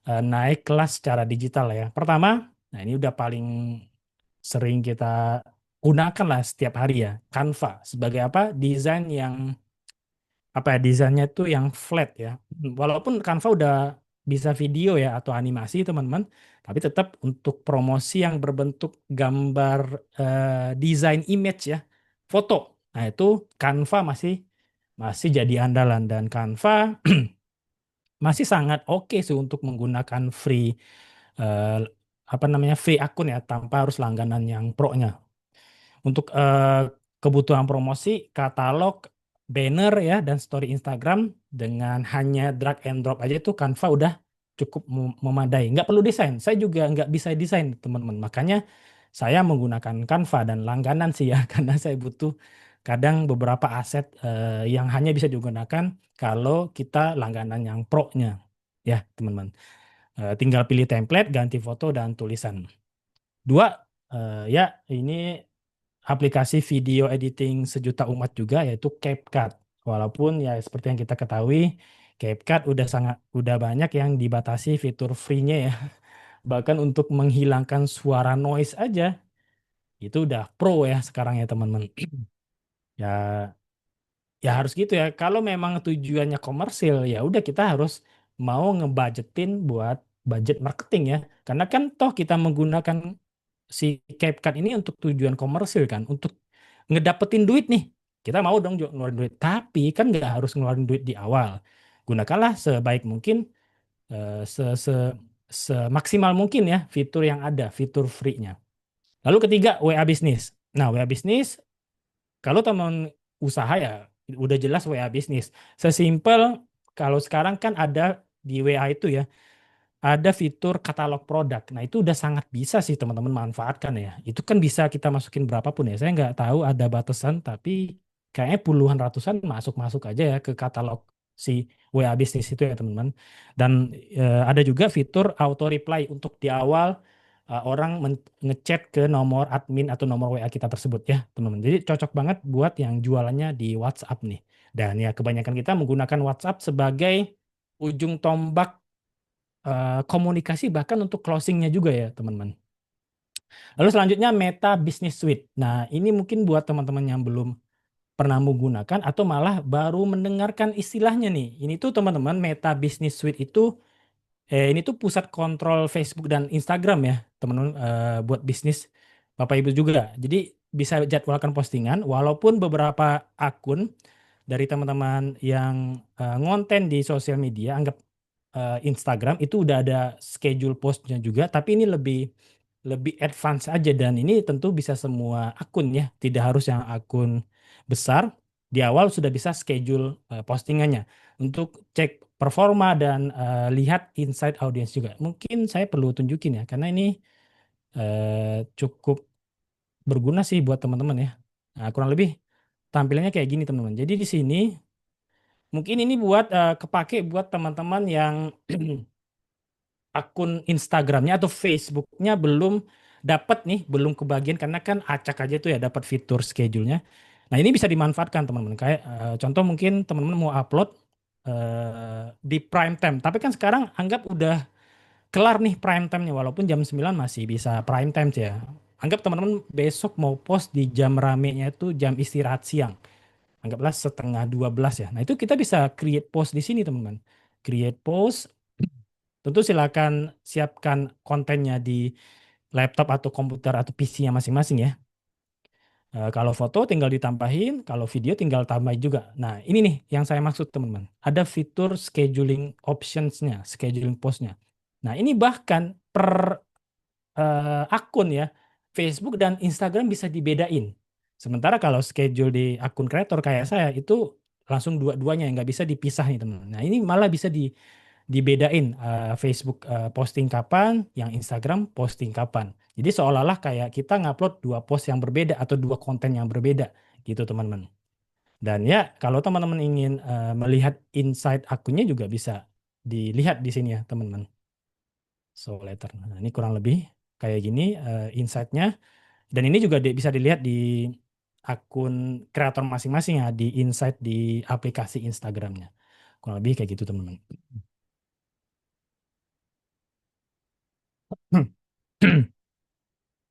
naik kelas secara digital ya. Pertama, nah ini udah paling sering kita gunakan lah setiap hari ya, Canva sebagai apa? Desain yang apa ya? Desainnya itu yang flat ya. Walaupun Canva udah bisa video ya atau animasi teman-teman, tapi tetap untuk promosi yang berbentuk gambar, desain image ya, foto. Nah, itu Canva masih masih jadi andalan, dan Canva masih sangat oke sih untuk menggunakan free, eh, apa namanya, free akun ya, tanpa harus langganan yang pro-nya. Untuk kebutuhan promosi, katalog, banner ya, dan story Instagram dengan hanya drag and drop aja itu Canva udah cukup memadai. Nggak perlu desain. Saya juga nggak bisa desain teman-teman. Makanya saya menggunakan Canva dan langganan sih ya karena saya butuh kadang beberapa aset yang hanya bisa digunakan kalau kita langganan yang pro-nya. Ya, teman-teman. Tinggal pilih template, ganti foto dan tulisan. Dua, ya ini aplikasi video editing sejuta umat juga yaitu CapCut. Walaupun ya seperti yang kita ketahui, CapCut udah banyak yang dibatasi fitur free-nya ya. Bahkan untuk menghilangkan suara noise aja itu udah pro ya sekarang ya teman-teman. Ya ya harus gitu ya. Kalau memang tujuannya komersil ya udah kita harus mau ngebudgetin buat budget marketing ya. Karena kan toh kita menggunakan si CapCut ini untuk tujuan komersil kan, untuk ngedapetin duit nih. Kita mau dong ngeluarin duit, tapi kan nggak harus ngeluarin duit di awal. Gunakanlah sebaik mungkin, eh, se se semaksimal mungkin ya fitur yang ada, fitur free-nya. Lalu ketiga, WA bisnis. Nah, WA bisnis kalau teman usaha ya udah jelas WA bisnis. Sesimpel kalau sekarang kan ada di WA itu ya, ada fitur katalog produk. Nah, itu udah sangat bisa sih teman-teman manfaatkan ya. Itu kan bisa kita masukin berapapun ya. Saya nggak tahu ada batasan, tapi kayaknya puluhan ratusan masuk-masuk aja ya ke katalog si WA bisnis itu ya teman-teman. Dan ada juga fitur auto reply untuk di awal orang ngechat ke nomor admin atau nomor WA kita tersebut ya teman-teman. Jadi cocok banget buat yang jualannya di WhatsApp nih. Dan ya kebanyakan kita menggunakan WhatsApp sebagai ujung tombak komunikasi bahkan untuk closingnya juga ya teman-teman. Lalu selanjutnya Meta Business Suite. Nah ini mungkin buat teman-teman yang belum pernah menggunakan atau malah baru mendengarkan istilahnya nih. Ini tuh teman-teman Meta Business Suite itu ini tuh pusat kontrol Facebook dan Instagram ya teman-teman buat bisnis Bapak Ibu juga. Jadi bisa jadwalkan postingan walaupun beberapa akun dari teman-teman yang ngonten di sosial media anggap Instagram itu udah ada schedule postnya juga, tapi ini lebih lebih advance aja dan ini tentu bisa semua akun ya, tidak harus yang akun besar. Di awal sudah bisa schedule postingannya untuk cek performa dan lihat insight audience juga. Mungkin saya perlu tunjukin ya, karena ini cukup berguna sih buat teman-teman ya. Nah, kurang lebih tampilannya kayak gini teman-teman. Jadi di sini mungkin ini buat kepake buat teman-teman yang akun Instagramnya atau Facebooknya belum dapat nih, belum kebagian karena kan acak aja tuh ya dapat fitur schedule-nya. Nah ini bisa dimanfaatkan teman-teman. Kayak contoh mungkin teman-teman mau upload di prime time, tapi kan sekarang anggap udah kelar nih prime time-nya walaupun jam 9 masih bisa prime time sih ya. Anggap teman-teman besok mau post di jam ramenya itu jam istirahat siang. Anggaplah setengah 12 ya. Nah itu kita bisa create post di sini teman-teman. Create post. Tentu silakan siapkan kontennya di laptop atau komputer atau PC-nya masing-masing ya. Kalau foto tinggal ditambahin, kalau video tinggal tambahin juga. Nah, ini nih yang saya maksud teman-teman. Ada fitur scheduling options-nya, scheduling post-nya. Nah, ini bahkan per akun ya, Facebook dan Instagram bisa dibedain. Sementara kalau schedule di akun kreator kayak saya itu langsung dua-duanya nggak bisa dipisah nih teman-teman. Nah, ini malah bisa dibedain Facebook posting kapan, yang Instagram posting kapan. Jadi seolah-olah kayak kita ngupload dua post yang berbeda atau dua konten yang berbeda gitu teman-teman. Dan ya kalau teman-teman ingin melihat insight akunnya juga bisa dilihat di sini ya teman-teman. So later. Nah, ini kurang lebih kayak gini insight-nya. Dan ini juga bisa dilihat di akun kreator masing-masing ya, di insight di aplikasi Instagramnya. Kurang lebih kayak gitu teman-teman.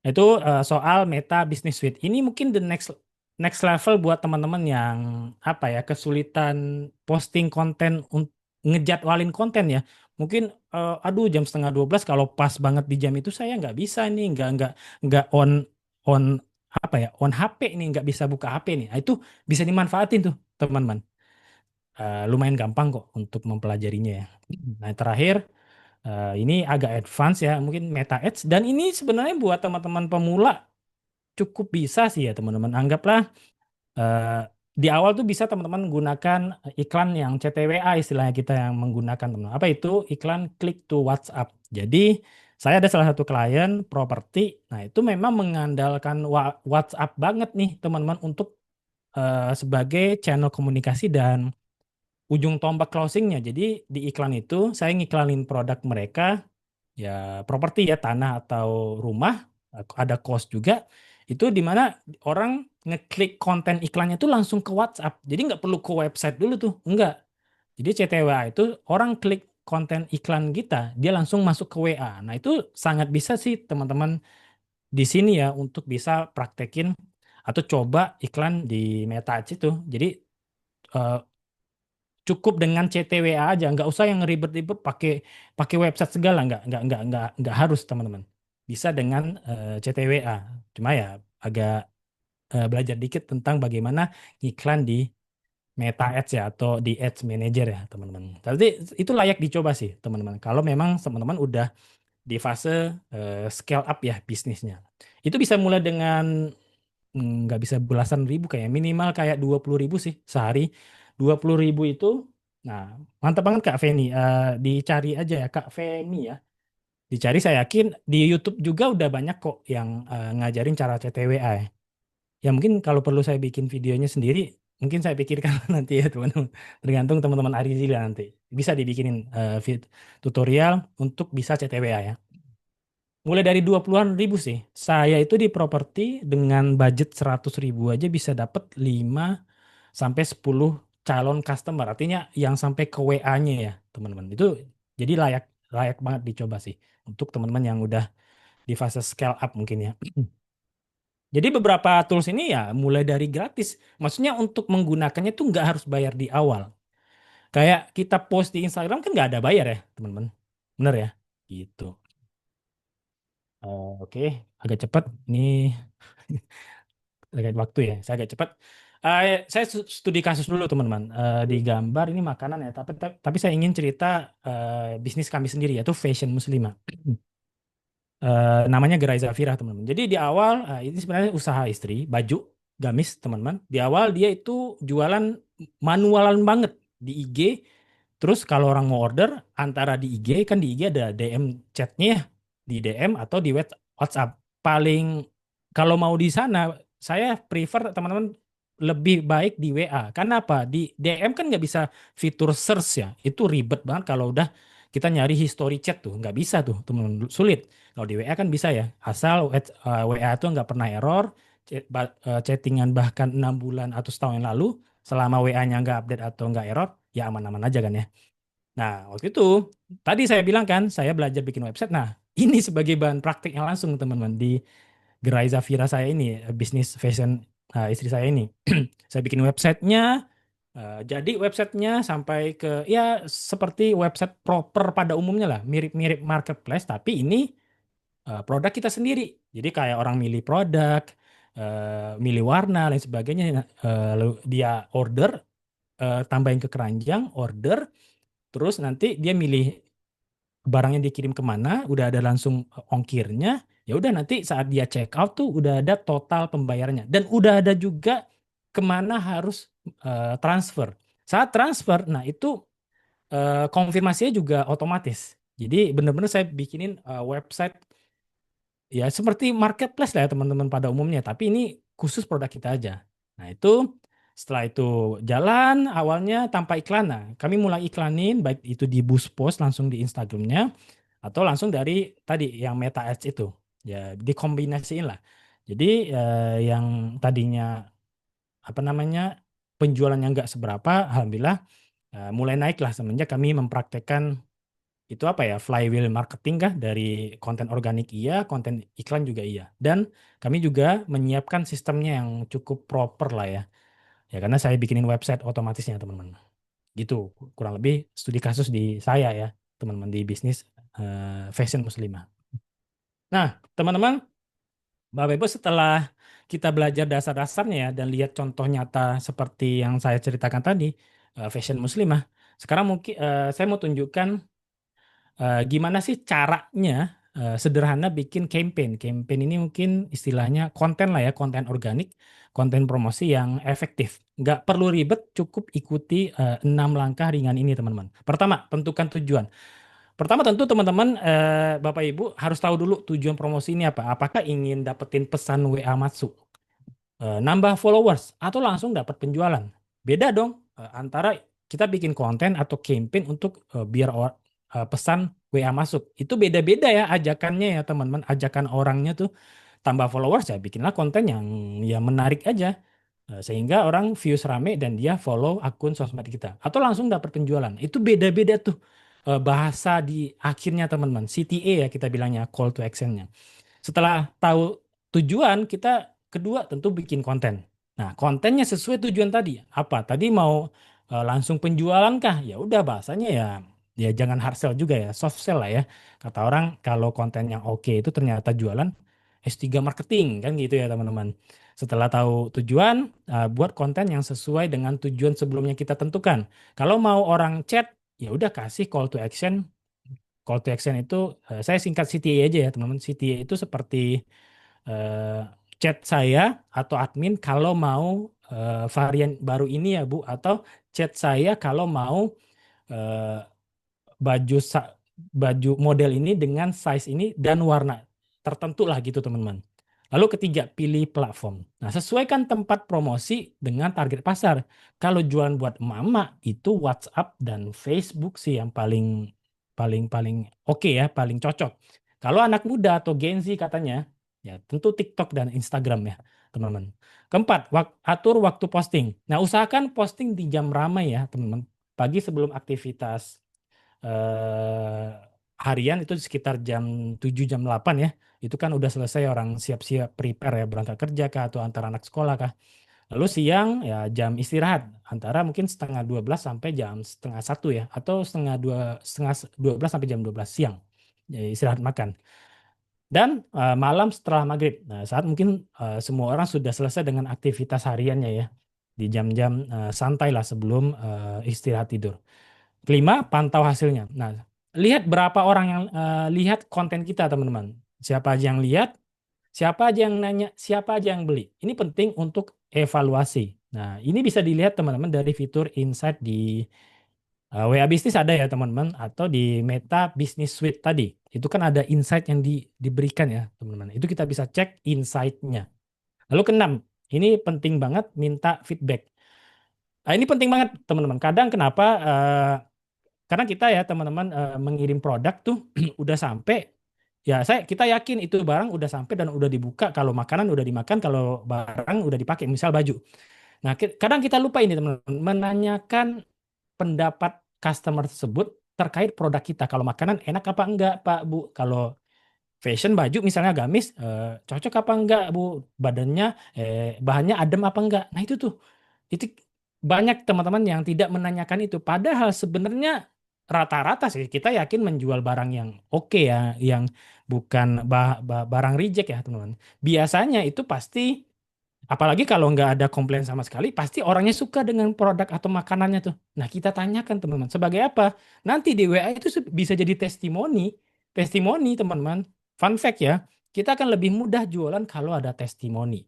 Itu soal Meta Business Suite. Ini mungkin the next next level buat teman-teman yang apa ya kesulitan posting konten, ngejadwalin konten ya. Mungkin aduh jam setengah 12 kalau pas banget di jam itu saya nggak bisa nih, nggak on apa ya on HP nih, nggak bisa buka HP nih. Nah, itu bisa dimanfaatin tuh teman-teman. Lumayan gampang kok untuk mempelajarinya ya. Nah terakhir. Ini agak advance ya, mungkin Meta Ads. Dan ini sebenarnya buat teman-teman pemula cukup bisa sih ya teman-teman. Anggaplah eh, di awal tuh bisa teman-teman gunakan iklan yang CTWA istilahnya kita yang menggunakan teman. Apa itu? Iklan click to WhatsApp. Jadi saya ada salah satu klien properti. Nah itu memang mengandalkan WhatsApp banget nih teman-teman untuk sebagai channel komunikasi dan ujung tombak closingnya. Jadi di iklan itu saya ngiklanin produk mereka, ya properti ya, tanah atau rumah, ada cost juga. Itu di mana orang ngeklik konten iklannya tuh langsung ke WhatsApp. Jadi nggak perlu ke website dulu tuh, enggak. Jadi CTWA itu orang klik konten iklan kita, dia langsung masuk ke WA. Nah itu sangat bisa sih teman-teman di sini ya untuk bisa praktekin atau coba iklan di Meta Ads itu. Jadi eh, cukup dengan CTWA aja, nggak usah yang ribet-ribet pakai pakai website segala, nggak harus teman-teman. Bisa dengan CTWA. Cuma ya agak belajar dikit tentang bagaimana iklan di Meta Ads ya atau di Ads Manager ya teman-teman. Tapi itu layak dicoba sih teman-teman. Kalau memang teman-teman udah di fase scale up ya bisnisnya. Itu bisa mulai dengan nggak bisa belasan ribu, kayak minimal kayak 20.000 sih sehari. 20.000 itu, nah mantap banget Kak Feni. Dicari aja ya Kak Feni ya. Dicari, saya yakin di YouTube juga udah banyak kok yang ngajarin cara CTWA ya. Ya mungkin kalau perlu saya bikin videonya sendiri, mungkin saya pikirkan nanti ya teman-teman. Tergantung teman-teman Arizila nanti. Bisa dibikinin tutorial untuk bisa CTWA ya. Mulai dari 20-an ribu sih. Saya itu di properti dengan budget 100.000 aja bisa dapat 5 sampai 10 calon customer. Artinya yang sampai ke WA-nya ya, teman-teman. Itu jadi layak layak banget dicoba sih untuk teman-teman yang udah di fase scale up mungkin ya. Jadi beberapa tools ini ya mulai dari gratis. Maksudnya untuk menggunakannya tuh nggak harus bayar di awal. Kayak kita post di Instagram kan nggak ada bayar ya, teman-teman. Bener ya? Gitu. Oke, agak cepat. Ini terkait waktu ya, saya agak cepat. Saya studi kasus dulu teman-teman. Di gambar ini makanan ya, tapi saya ingin cerita bisnis kami sendiri yaitu Fashion Muslimah. Namanya Gerai Zafira teman-teman. Jadi di awal ini sebenarnya usaha istri baju gamis teman-teman. Di awal dia itu jualan manualan banget di IG. Terus kalau orang mau order antara di IG, kan di IG ada DM chatnya ya, di DM atau di WhatsApp. Paling kalau mau di sana saya prefer teman-teman lebih baik di WA. Karena apa? Di DM kan nggak bisa fitur search ya. Itu ribet banget kalau udah kita nyari history chat tuh. Nggak bisa tuh teman-teman, sulit. Kalau di WA kan bisa ya. Asal WA itu nggak pernah error, chattingan bahkan 6 bulan atau setahun yang lalu, selama WA-nya nggak update atau nggak error, ya aman-aman aja kan ya. Nah, waktu itu, tadi saya bilang kan, saya belajar bikin website. Nah, ini sebagai bahan praktik yang langsung teman-teman di Gerai Zafira saya ini, bisnis fashion istri saya ini. Saya bikin websitenya, jadi websitenya sampai ke, ya seperti website proper pada umumnya lah, mirip-mirip marketplace, tapi ini produk kita sendiri. Jadi kayak orang milih produk, milih warna, lain sebagainya. Lalu dia order, tambahin ke keranjang, order, terus nanti dia milih barangnya dikirim kemana, udah ada langsung ongkirnya, ya udah nanti saat dia check out tuh udah ada total pembayarannya dan udah ada juga kemana harus transfer. Saat transfer, nah itu konfirmasinya juga otomatis. Jadi benar-benar saya bikinin website ya seperti marketplace lah ya teman-teman pada umumnya, tapi ini khusus produk kita aja. Nah itu setelah itu jalan awalnya tanpa iklan, nah kami mulai iklanin baik itu di Boost Post langsung di Instagramnya atau langsung dari tadi yang Meta Ads itu, ya dikombinasiin lah. Jadi yang tadinya apa namanya penjualannya nggak seberapa, alhamdulillah mulai naik lah semenjak kami mempraktekkan itu apa ya, flywheel marketing kah, dari konten organik iya, konten iklan juga iya. Dan kami juga menyiapkan sistemnya yang cukup proper lah ya. Ya karena saya bikinin website otomatisnya teman-teman. Gitu kurang lebih studi kasus di saya ya teman-teman di bisnis fashion muslimah. Nah teman-teman, Bapak Ibu, setelah kita belajar dasar-dasarnya ya dan lihat contoh nyata seperti yang saya ceritakan tadi, fashion muslimah. Sekarang mungkin saya mau tunjukkan gimana sih caranya sederhana bikin campaign. Campaign ini mungkin istilahnya konten lah ya, konten organik, konten promosi yang efektif. Nggak perlu ribet, cukup ikuti 6 langkah ringan ini teman-teman. Pertama, tentukan tujuan. Pertama tentu teman-teman, Bapak Ibu harus tahu dulu tujuan promosi ini apa. Apakah ingin dapetin pesan WA masuk? nambah followers atau langsung dapat penjualan. Beda dong antara kita bikin konten atau campaign untuk biar pesan WA masuk. Itu beda-beda ya ajakannya ya teman-teman. Ajakan orangnya tuh tambah followers ya bikinlah konten yang ya menarik aja. Sehingga orang views rame dan dia follow akun sosmed kita. Atau langsung dapat penjualan. Itu beda-beda tuh bahasa di akhirnya teman-teman. CTA ya kita bilangnya, call to action-nya. Setelah tahu tujuan, kita kedua tentu bikin konten. Nah, kontennya sesuai tujuan tadi. Apa? Tadi mau langsung penjualan kah? Ya udah bahasanya ya jangan hard sell juga ya, soft sell lah ya. Kata orang kalau konten yang oke itu ternyata jualan S3 marketing kan gitu ya teman-teman. Setelah tahu tujuan, buat konten yang sesuai dengan tujuan sebelumnya kita tentukan. Kalau mau orang chat, ya udah kasih call to action. Call to action itu saya singkat CTA aja ya teman-teman. CTA itu seperti eh, chat saya atau admin kalau mau varian baru ini ya Bu, atau chat saya kalau mau eh, baju baju model ini dengan size ini dan warna tertentu lah gitu teman-teman. Lalu ketiga, pilih platform. Nah, sesuaikan tempat promosi dengan target pasar. Kalau jualan buat mama itu WhatsApp dan Facebook sih yang paling paling paling oke ya, paling cocok. Kalau anak muda atau Gen Z katanya, ya tentu TikTok dan Instagram ya, teman-teman. Keempat, atur waktu posting. Nah, usahakan posting di jam ramai ya, teman-teman. Pagi sebelum aktivitas eh, harian itu sekitar jam 7 jam 8 ya. Itu kan udah selesai orang siap-siap prepare ya berangkat kerja kah atau antar anak sekolah kah. Lalu siang ya jam istirahat antara mungkin setengah 12 sampai jam setengah satu ya atau setengah 12 sampai jam 12 siang. Ya, istirahat makan. Dan malam setelah maghrib. Nah, saat mungkin semua orang sudah selesai dengan aktivitas hariannya ya. Di jam-jam santai lah sebelum istirahat tidur. Kelima, pantau hasilnya. Nah, lihat berapa orang yang lihat konten kita, teman-teman. Siapa aja yang lihat, siapa aja yang nanya, siapa aja yang beli. Ini penting untuk evaluasi. Nah, ini bisa dilihat teman-teman dari fitur insight di WA Bisnis ada ya teman-teman, atau di Meta Business Suite tadi. Itu kan ada insight yang diberikan ya teman-teman. Itu kita bisa cek insight-nya. Lalu keenam, ini penting banget minta feedback. Nah, ini penting banget teman-teman. Kadang kenapa karena kita ya teman-teman mengirim produk tuh udah sampai ya kita yakin itu barang udah sampai dan udah dibuka, kalau makanan udah dimakan, kalau barang udah dipakai misal baju. Nah, kadang kita lupa ini teman-teman menanyakan pendapat customer tersebut terkait produk kita. Kalau makanan enak apa enggak Pak Bu? Kalau fashion baju misalnya gamis cocok apa enggak Bu? Badannya bahannya adem apa enggak? Nah, itu banyak teman-teman yang tidak menanyakan itu. Padahal sebenarnya rata-rata sih kita yakin menjual barang yang oke ya, yang bukan barang reject ya teman-teman. Biasanya itu pasti, apalagi kalau nggak ada komplain sama sekali, pasti orangnya suka dengan produk atau makanannya tuh. Nah, kita tanyakan teman-teman, sebagai apa? Nanti di WA itu bisa jadi testimoni. Testimoni teman-teman. Fun fact ya, kita akan lebih mudah jualan kalau ada testimoni.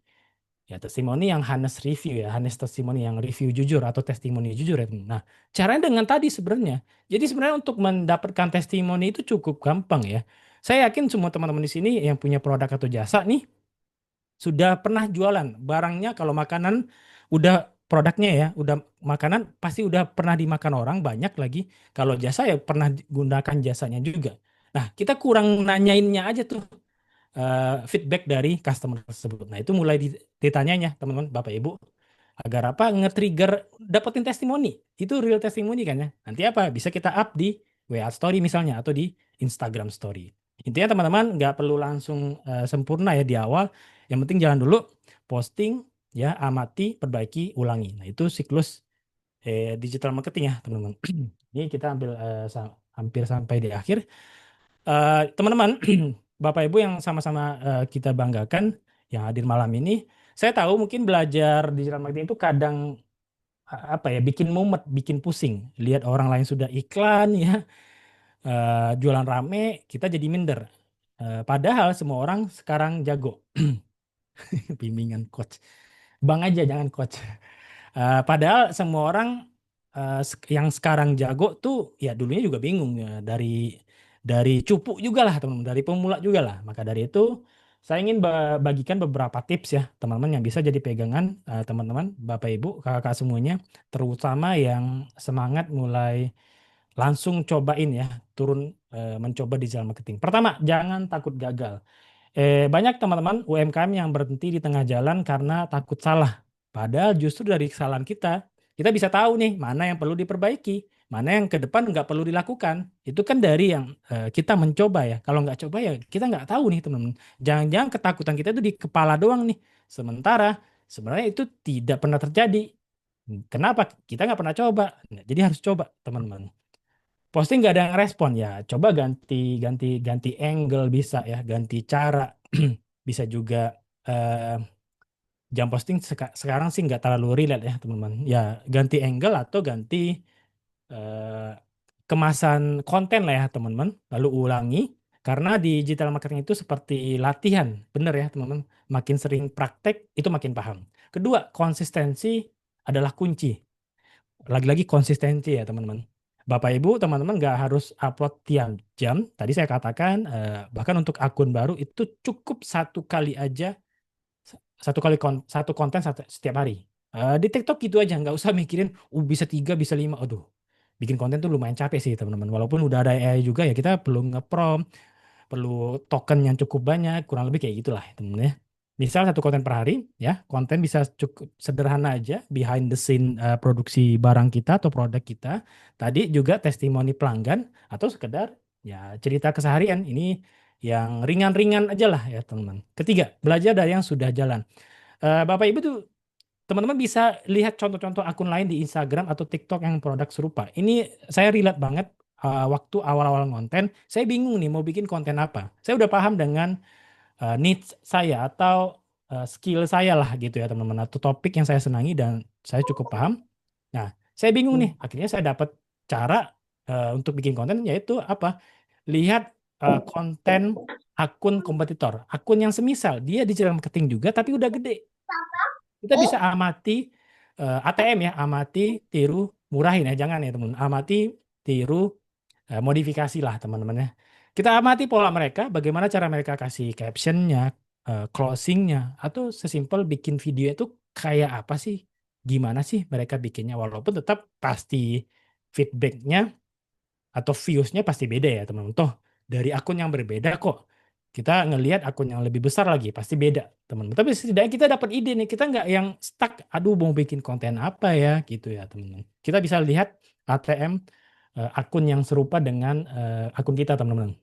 Ya, testimoni yang honest review ya, honest testimoni yang review jujur atau testimoni jujur ya. Nah, caranya dengan tadi sebenarnya. Jadi sebenarnya untuk mendapatkan testimoni itu cukup gampang ya. Saya yakin semua teman-teman di sini yang punya produk atau jasa nih sudah pernah jualan barangnya. Kalau makanan udah produknya ya, udah makanan pasti udah pernah dimakan orang banyak lagi. Kalau jasa ya pernah gunakan jasanya juga. Nah, kita kurang nanyainnya aja tuh feedback dari customer tersebut. Nah, itu mulai ditanyanya teman-teman, Bapak Ibu, agar apa? Nge-trigger dapetin testimoni. Itu real testimoni kan ya. Nanti apa? Bisa kita up di WA Story misalnya atau di Instagram Story. Intinya teman-teman nggak perlu langsung sempurna ya di awal. Yang penting jalan dulu, posting ya, amati, perbaiki, ulangi. Nah, itu siklus digital marketing ya teman-teman. Ini kita ambil hampir sampai di akhir. Teman-teman, Bapak Ibu yang sama-sama kita banggakan yang hadir malam ini, saya tahu mungkin belajar digital marketing itu kadang apa ya, bikin mumet, bikin pusing. Lihat orang lain sudah iklan ya, jualan rame, kita jadi minder. Padahal semua orang sekarang jago. Bimbingan coach. Bang aja jangan coach. Padahal semua orang yang sekarang jago tuh ya dulunya juga bingung ya, dari cupu juga lah teman-teman, dari pemula juga lah. Maka dari itu saya ingin bagikan beberapa tips ya, teman-teman, yang bisa jadi pegangan teman-teman, Bapak Ibu, kakak semuanya, terutama yang semangat mulai langsung cobain ya, turun mencoba digital marketing. Pertama, jangan takut gagal. Banyak teman-teman UMKM yang berhenti di tengah jalan karena takut salah. Padahal justru dari kesalahan kita bisa tahu nih mana yang perlu diperbaiki, mana yang ke depan nggak perlu dilakukan. Itu kan dari yang kita mencoba ya. Kalau nggak coba ya kita nggak tahu nih teman-teman. Jangan-jangan ketakutan kita itu di kepala doang nih. Sementara sebenarnya itu tidak pernah terjadi. Kenapa? Kita nggak pernah coba. Nah, jadi harus coba teman-teman. Posting nggak ada yang respon ya, coba ganti ganti ganti angle bisa ya, ganti cara. Bisa juga eh, jam posting sekarang sih nggak terlalu relate ya teman-teman. Ya ganti angle atau ganti eh, kemasan konten lah ya teman-teman. Lalu ulangi karena digital marketing itu seperti latihan, bener ya teman-teman. Makin sering praktek itu makin paham. Kedua, konsistensi adalah kunci. Lagi-lagi konsistensi ya teman-teman. Bapak Ibu, teman-teman nggak harus upload tiap jam. Tadi saya katakan bahkan untuk akun baru itu cukup satu kali aja, satu konten setiap hari. Di TikTok gitu aja, nggak usah mikirin bisa 3, bisa 5. Aduh, bikin konten tuh lumayan capek sih teman-teman. Walaupun udah ada AI juga ya, kita perlu nge-prompt, perlu token yang cukup banyak, kurang lebih kayak gitulah teman-teman ya. Misal satu konten per hari ya, konten bisa cukup sederhana aja, behind the scene produksi barang kita atau produk kita. Tadi juga testimoni pelanggan atau sekedar ya cerita keseharian. Ini yang ringan-ringan aja lah ya teman-teman. Ketiga, belajar dari yang sudah jalan. Bapak Ibu tuh teman-teman bisa lihat contoh-contoh akun lain di Instagram atau TikTok yang produk serupa. Ini saya relate banget waktu awal-awal konten, saya bingung nih mau bikin konten apa. Saya udah paham dengan needs saya atau skill saya lah gitu ya teman-teman, atau topik yang saya senangi dan saya cukup paham. Nah, saya bingung nih. Akhirnya saya dapat cara untuk bikin konten, yaitu apa? Lihat konten akun kompetitor, akun yang semisal dia digital marketing juga tapi udah gede. Kita bisa amati ATM ya, amati, tiru, murahin ya, jangan ya teman. Amati, tiru, modifikasi lah teman-teman ya. Kita amati pola mereka, bagaimana cara mereka kasih captionnya, closingnya, atau sesimpel bikin video itu kayak apa sih, gimana sih mereka bikinnya, walaupun tetap pasti feedbacknya atau viewsnya pasti beda ya teman-teman. Toh dari akun yang berbeda kok. Kita ngelihat akun yang lebih besar lagi pasti beda teman-teman. Tapi setidaknya kita dapat ide nih. Kita nggak yang stuck. Aduh mau bikin konten apa ya gitu ya teman-teman. Kita bisa lihat ATM akun yang serupa dengan akun kita teman-teman.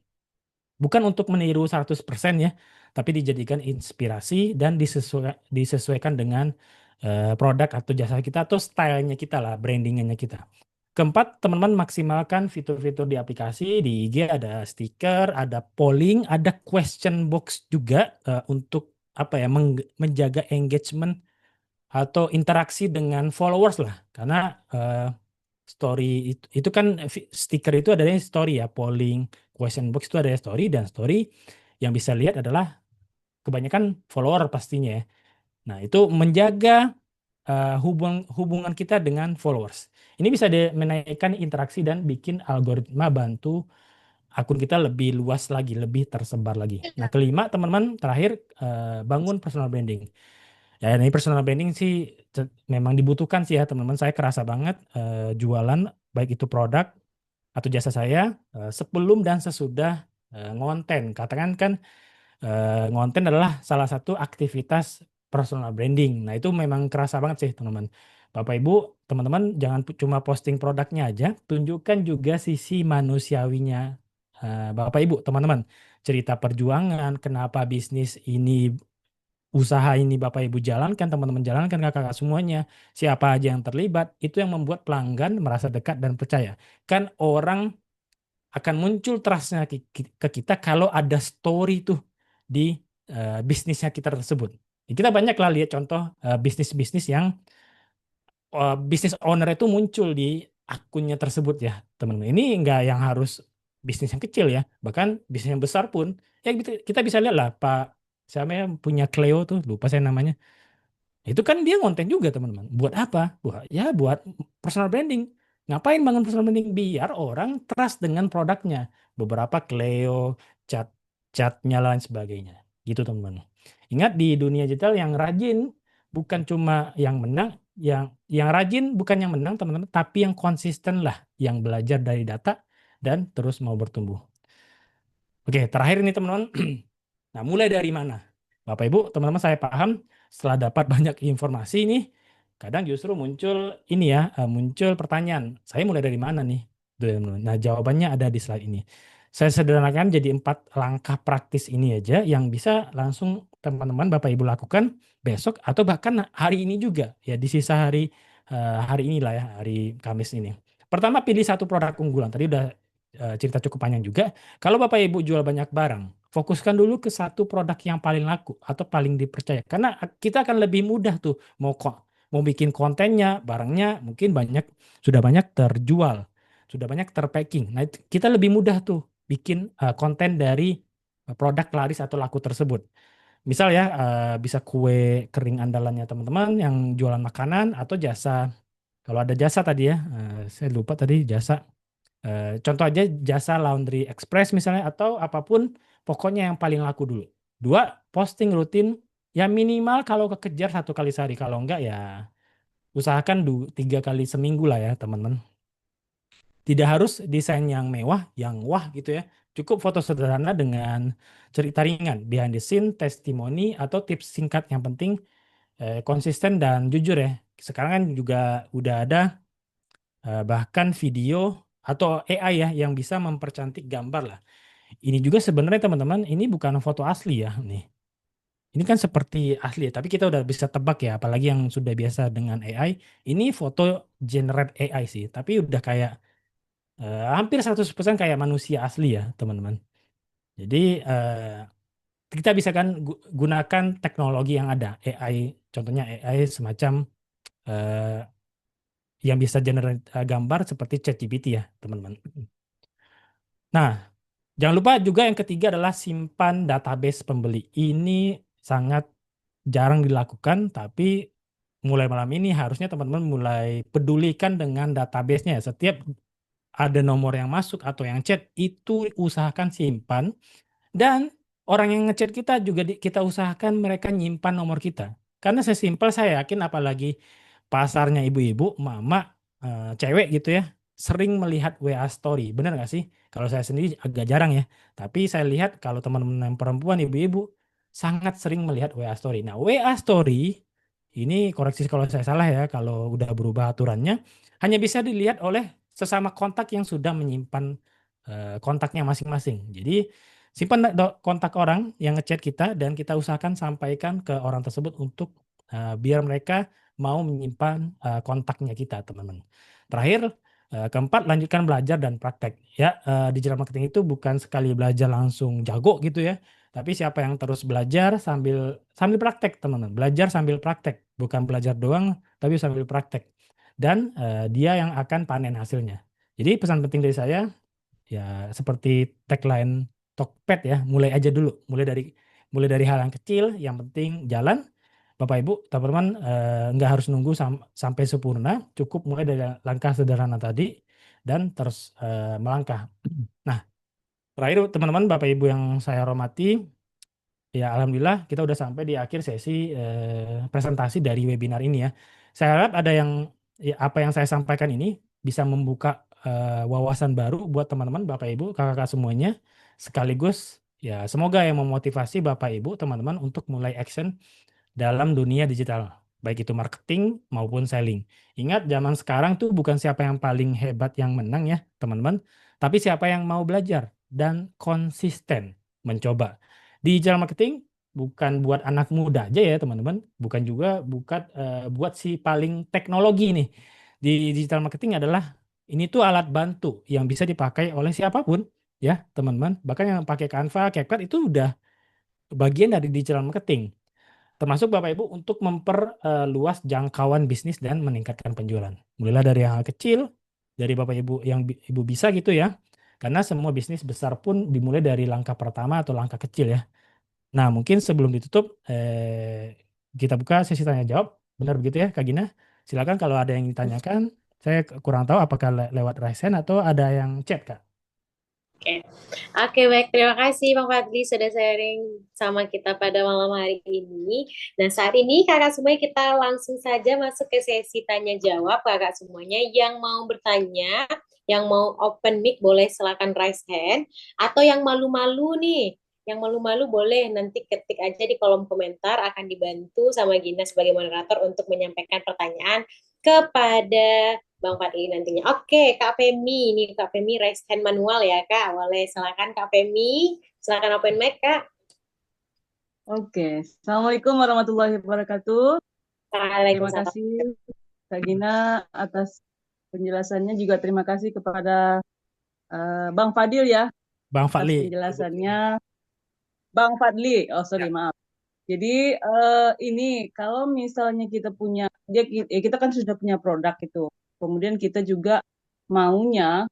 Bukan untuk meniru 100% ya, tapi dijadikan inspirasi dan disesuaikan dengan produk atau jasa kita atau stylenya kita lah, brandingannya kita. Keempat, teman-teman maksimalkan fitur-fitur di aplikasi. Di IG ada stiker, ada polling, ada question box juga untuk apa ya, menjaga engagement atau interaksi dengan followers lah. Karena story itu kan stiker itu adanya story ya, polling, question box itu ada story, dan story yang bisa lihat adalah kebanyakan follower pastinya ya. Nah, itu menjaga hubungan kita dengan followers. Ini bisa menaikkan interaksi dan bikin algoritma bantu akun kita lebih luas lagi, lebih tersebar lagi. Nah, kelima, teman-teman, terakhir bangun personal branding. Ya, ini personal branding sih memang dibutuhkan sih ya, teman-teman. Saya kerasa banget jualan, baik itu produk atau jasa saya, sebelum dan sesudah ngonten. Katakan kan ngonten adalah salah satu aktivitas personal branding. Nah, itu memang kerasa banget sih, teman-teman. Bapak Ibu, teman-teman jangan cuma posting produknya aja, tunjukkan juga sisi manusiawinya Bapak Ibu, teman-teman. Cerita perjuangan, kenapa bisnis ini, usaha ini Bapak Ibu jalankan, teman-teman jalankan, kakak-kakak semuanya, siapa aja yang terlibat, itu yang membuat pelanggan merasa dekat dan percaya. Kan orang akan muncul trust-nya ke kita kalau ada story tuh di bisnisnya kita tersebut. Kita banyak lah lihat contoh bisnis-bisnis yang bisnis owner itu muncul di akunnya tersebut ya teman-teman. Ini nggak yang harus bisnis yang kecil ya, bahkan bisnis yang besar pun ya kita bisa lihat lah Pak siapa yang punya Cleo tuh, lupa saya namanya. Itu kan dia konten juga teman-teman. Buat apa? Buat personal branding. Ngapain bangun personal branding? Biar orang trust dengan produknya. Beberapa Cleo, chatnya lain sebagainya. Gitu teman-teman. Ingat di dunia digital yang rajin bukan cuma yang menang, yang rajin bukan yang menang teman-teman, tapi yang konsisten lah, yang belajar dari data dan terus mau bertumbuh. Oke, terakhir ini teman-teman. Nah, mulai dari mana? Bapak Ibu, teman-teman saya paham setelah dapat banyak informasi ini, kadang justru muncul ini ya, muncul pertanyaan, saya mulai dari mana nih? Tuh, teman-teman. Nah, jawabannya ada di slide ini. Saya sederhanakan jadi 4 langkah praktis ini aja yang bisa langsung teman-teman Bapak Ibu lakukan besok atau bahkan hari ini juga ya di sisa hari inilah ya, hari Kamis ini. Pertama pilih satu produk unggulan. Tadi udah cerita cukup panjang juga. Kalau Bapak Ibu jual banyak barang, fokuskan dulu ke satu produk yang paling laku atau paling dipercaya. Karena kita akan lebih mudah tuh mau bikin kontennya, barangnya mungkin sudah banyak terjual, sudah banyak terpacking. Nah, kita lebih mudah tuh bikin konten dari produk laris atau laku tersebut. Misal ya bisa kue kering andalannya teman-teman yang jualan makanan atau jasa. Kalau ada jasa tadi ya, saya lupa tadi jasa. Contoh aja jasa laundry express misalnya atau apapun, pokoknya yang paling laku dulu. 2, posting rutin ya minimal kalau kekejar 1 kali sehari. Kalau enggak ya usahakan 3 kali seminggu lah ya teman-teman. Tidak harus desain yang mewah, yang wah gitu ya. Cukup foto sederhana dengan cerita ringan, behind the scene, testimoni, atau tips singkat yang penting konsisten dan jujur ya. Sekarang kan juga udah ada bahkan video atau AI ya yang bisa mempercantik gambar lah. Ini juga sebenarnya teman-teman, ini bukan foto asli ya nih. Ini kan seperti asli ya, tapi kita udah bisa tebak ya, apalagi yang sudah biasa dengan AI. Ini foto generate AI sih, tapi udah kayak hampir 100% kayak manusia asli ya, teman-teman. Jadi kita bisa kan gunakan teknologi yang ada, AI, contohnya AI semacam eh, yang bisa generate gambar seperti ChatGPT ya, teman-teman. Nah, jangan lupa juga yang ketiga adalah simpan database pembeli. Ini sangat jarang dilakukan, tapi mulai malam ini harusnya teman-teman mulai pedulikan dengan database-nya. Setiap ada nomor yang masuk atau yang chat, itu usahakan simpan. Dan orang yang ngechat kita juga kita usahakan mereka nyimpan nomor kita. Karena sesimpel saya yakin apalagi pasarnya ibu-ibu, mama, cewek gitu ya, sering melihat WA story. Benar nggak sih? Kalau saya sendiri agak jarang ya. Tapi saya lihat kalau teman-teman yang perempuan, ibu-ibu, sangat sering melihat WA story. Nah, WA story, ini koreksi kalau saya salah ya, kalau udah berubah aturannya, hanya bisa dilihat oleh sesama kontak yang sudah menyimpan kontaknya masing-masing. Jadi, simpan kontak orang yang ngechat kita dan kita usahakan sampaikan ke orang tersebut untuk biar mereka mau menyimpan kontaknya kita, teman-teman. Terakhir, keempat, lanjutkan belajar dan praktek. Ya, digital marketing itu bukan sekali belajar langsung jago gitu ya, tapi siapa yang terus belajar sambil praktek, teman-teman. Belajar sambil praktek, bukan belajar doang, tapi sambil praktek. Dan dia yang akan panen hasilnya. Jadi pesan penting dari saya, ya seperti tagline Tokped ya, mulai aja dulu, mulai dari hal yang kecil, yang penting jalan. Bapak Ibu, teman-teman nggak harus nunggu sampai sempurna, cukup mulai dari langkah sederhana tadi dan terus melangkah. Nah, terakhir teman-teman Bapak Ibu yang saya hormati, ya alhamdulillah kita udah sampai di akhir sesi presentasi dari webinar ini ya. Saya harap ada apa yang saya sampaikan ini bisa membuka wawasan baru buat teman-teman Bapak Ibu, kakak-kakak semuanya. Sekaligus ya semoga yang memotivasi Bapak Ibu, teman-teman untuk mulai action dalam dunia digital, baik itu marketing maupun selling. Ingat, zaman sekarang tuh bukan siapa yang paling hebat yang menang ya, teman-teman, tapi siapa yang mau belajar dan konsisten mencoba. Digital marketing bukan buat anak muda aja ya, teman-teman, bukan juga buat si paling teknologi nih. Di digital marketing adalah ini tuh alat bantu yang bisa dipakai oleh siapapun ya, teman-teman. Bahkan yang pakai Canva, CapCut itu udah bagian dari digital marketing, termasuk Bapak Ibu untuk memperluas jangkauan bisnis dan meningkatkan penjualan. Mulailah dari hal kecil, dari Bapak Ibu yang Ibu bisa gitu ya. Karena semua bisnis besar pun dimulai dari langkah pertama atau langkah kecil ya. Nah, mungkin sebelum ditutup, kita buka sesi tanya jawab. Benar begitu ya, Kak Gina? Silakan kalau ada yang ditanyakan. Saya kurang tahu apakah lewat raise hand atau ada yang chat, Kak. Oke, oke baik. Terima kasih Bang Fadli sudah sharing sama kita pada malam hari ini. Nah saat ini kakak semuanya kita langsung saja masuk ke sesi tanya jawab. Kakak semuanya yang mau bertanya, yang mau open mic boleh silakan raise hand. Atau yang malu-malu nih, yang malu-malu boleh nanti ketik aja di kolom komentar, akan dibantu sama Gina sebagai moderator untuk menyampaikan pertanyaan kepada Bang Fadli nantinya. Oke, Kak Femi. Ini Kak Femi raise hand manual ya, Kak. Boleh silakan Kak Femi. Silakan open mic, Kak. Oke, Assalamualaikum warahmatullahi wabarakatuh. Terima Waalaikumsalam. kasih Kak Gina atas penjelasannya, juga terima kasih kepada Bang Fadil ya Bang atas Fadli. penjelasannya. Bang Fadli, oh sorry Ya. maaf. Jadi ini kalau misalnya kita punya, kita kan sudah punya produk itu, kemudian kita juga maunya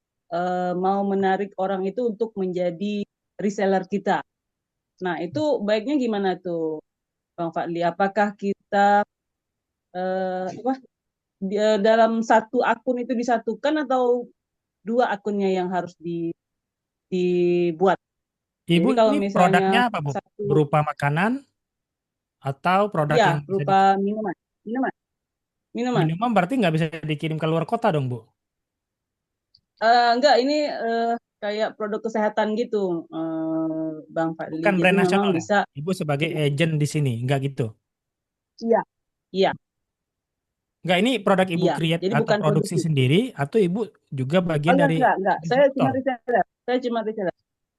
mau menarik orang itu untuk menjadi reseller kita. Nah itu baiknya gimana tuh Bang Fadli? Apakah kita apa dalam satu akun itu disatukan atau dua akunnya yang harus dibuat? Ibu Jadi kalau ini misalnya produknya apa, Bu? satu, Berupa makanan atau produk ya yang bisa berupa minuman, minuman, minuman. minuman berarti nggak bisa dikirim ke luar kota dong, Bu? Enggak, ini kayak produk kesehatan gitu, Bang Fadli. Bukan Jadi brand memang nasional ya? bisa, Ibu sebagai agent di sini, nggak gitu? iya, iya, Nggak, ini produk Ibu iya. create Jadi atau bukan produksi produksi. sendiri, atau Ibu juga Oh, bagian dari enggak. Saya cuma distributor? reseller. Saya cuma reseller,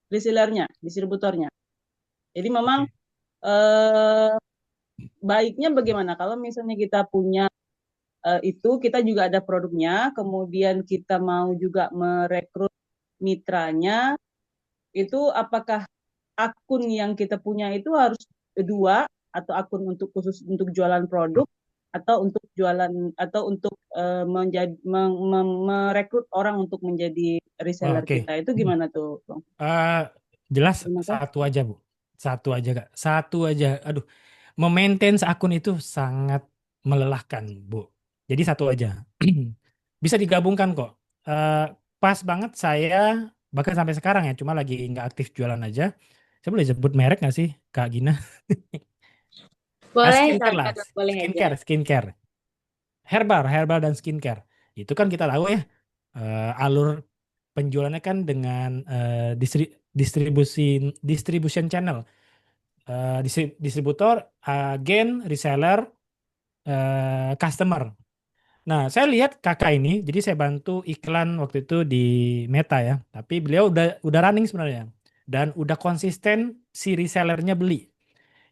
resellernya, distributornya. Jadi memang Oke. eh, baiknya bagaimana kalau misalnya kita punya itu, kita juga ada produknya, kemudian kita mau juga merekrut mitranya, itu apakah akun yang kita punya itu harus dua, atau akun untuk khusus untuk jualan produk, atau untuk jualan, atau untuk menjadi merekrut orang untuk menjadi Oh, reseller oke. kita, itu gimana tuh, Bang? Eh, jelas Terima kasih. satu aja, Bu. Satu aja, Kak. Satu aja. Aduh, memaintain akun itu sangat melelahkan, Bu. Jadi satu aja. Bisa digabungkan kok. Eh, Pas banget saya, bahkan sampai sekarang ya, cuma lagi nggak aktif jualan aja. Saya boleh sebut merek nggak sih, Kak Gina? Boleh, Skincare lah, silakan boleh aja. skincare. Herbal dan skincare. Itu kan kita tahu ya, alur penjualannya kan dengan distribusi distribution channel. Distributor, agen, reseller, customer. Nah, saya lihat kakak ini, jadi saya bantu iklan waktu itu di Meta ya. Tapi beliau udah running sebenarnya, dan udah konsisten si resellernya beli.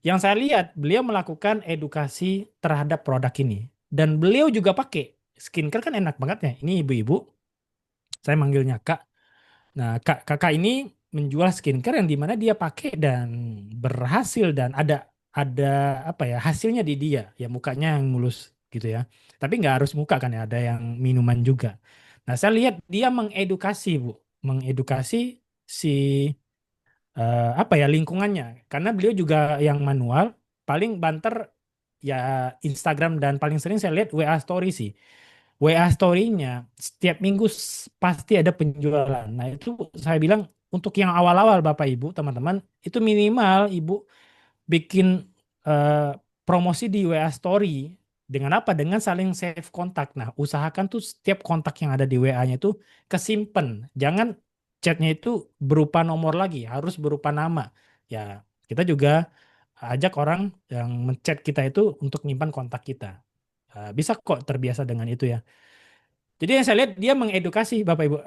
Yang saya lihat, beliau melakukan edukasi terhadap produk ini, dan beliau juga pakai skincare kan enak banget ya. Ini ibu-ibu, saya manggilnya kak. Nah, kakak ini menjual skincare yang dimana dia pakai dan berhasil, dan ada apa ya, hasilnya di dia ya, mukanya yang mulus gitu ya. Tapi nggak harus muka kan ya, ada yang minuman juga. Nah, saya lihat dia mengedukasi, Bu, mengedukasi si apa ya, lingkungannya, karena beliau juga yang manual, paling banter ya Instagram, dan paling sering saya lihat WA story sih. WA story-nya setiap minggu pasti ada penjualan. Nah, itu saya bilang untuk yang awal-awal Bapak Ibu, teman-teman, itu minimal Ibu bikin eh, promosi di WA story dengan apa? Dengan saling save kontak. Nah, usahakan tuh setiap kontak yang ada di WA-nya itu kesimpan. Jangan chatnya itu berupa nomor lagi, harus berupa nama. Ya, kita juga ajak orang yang menchat kita itu untuk nyimpan kontak kita. Bisa kok terbiasa dengan itu ya. Jadi yang saya lihat dia mengedukasi Bapak Ibu,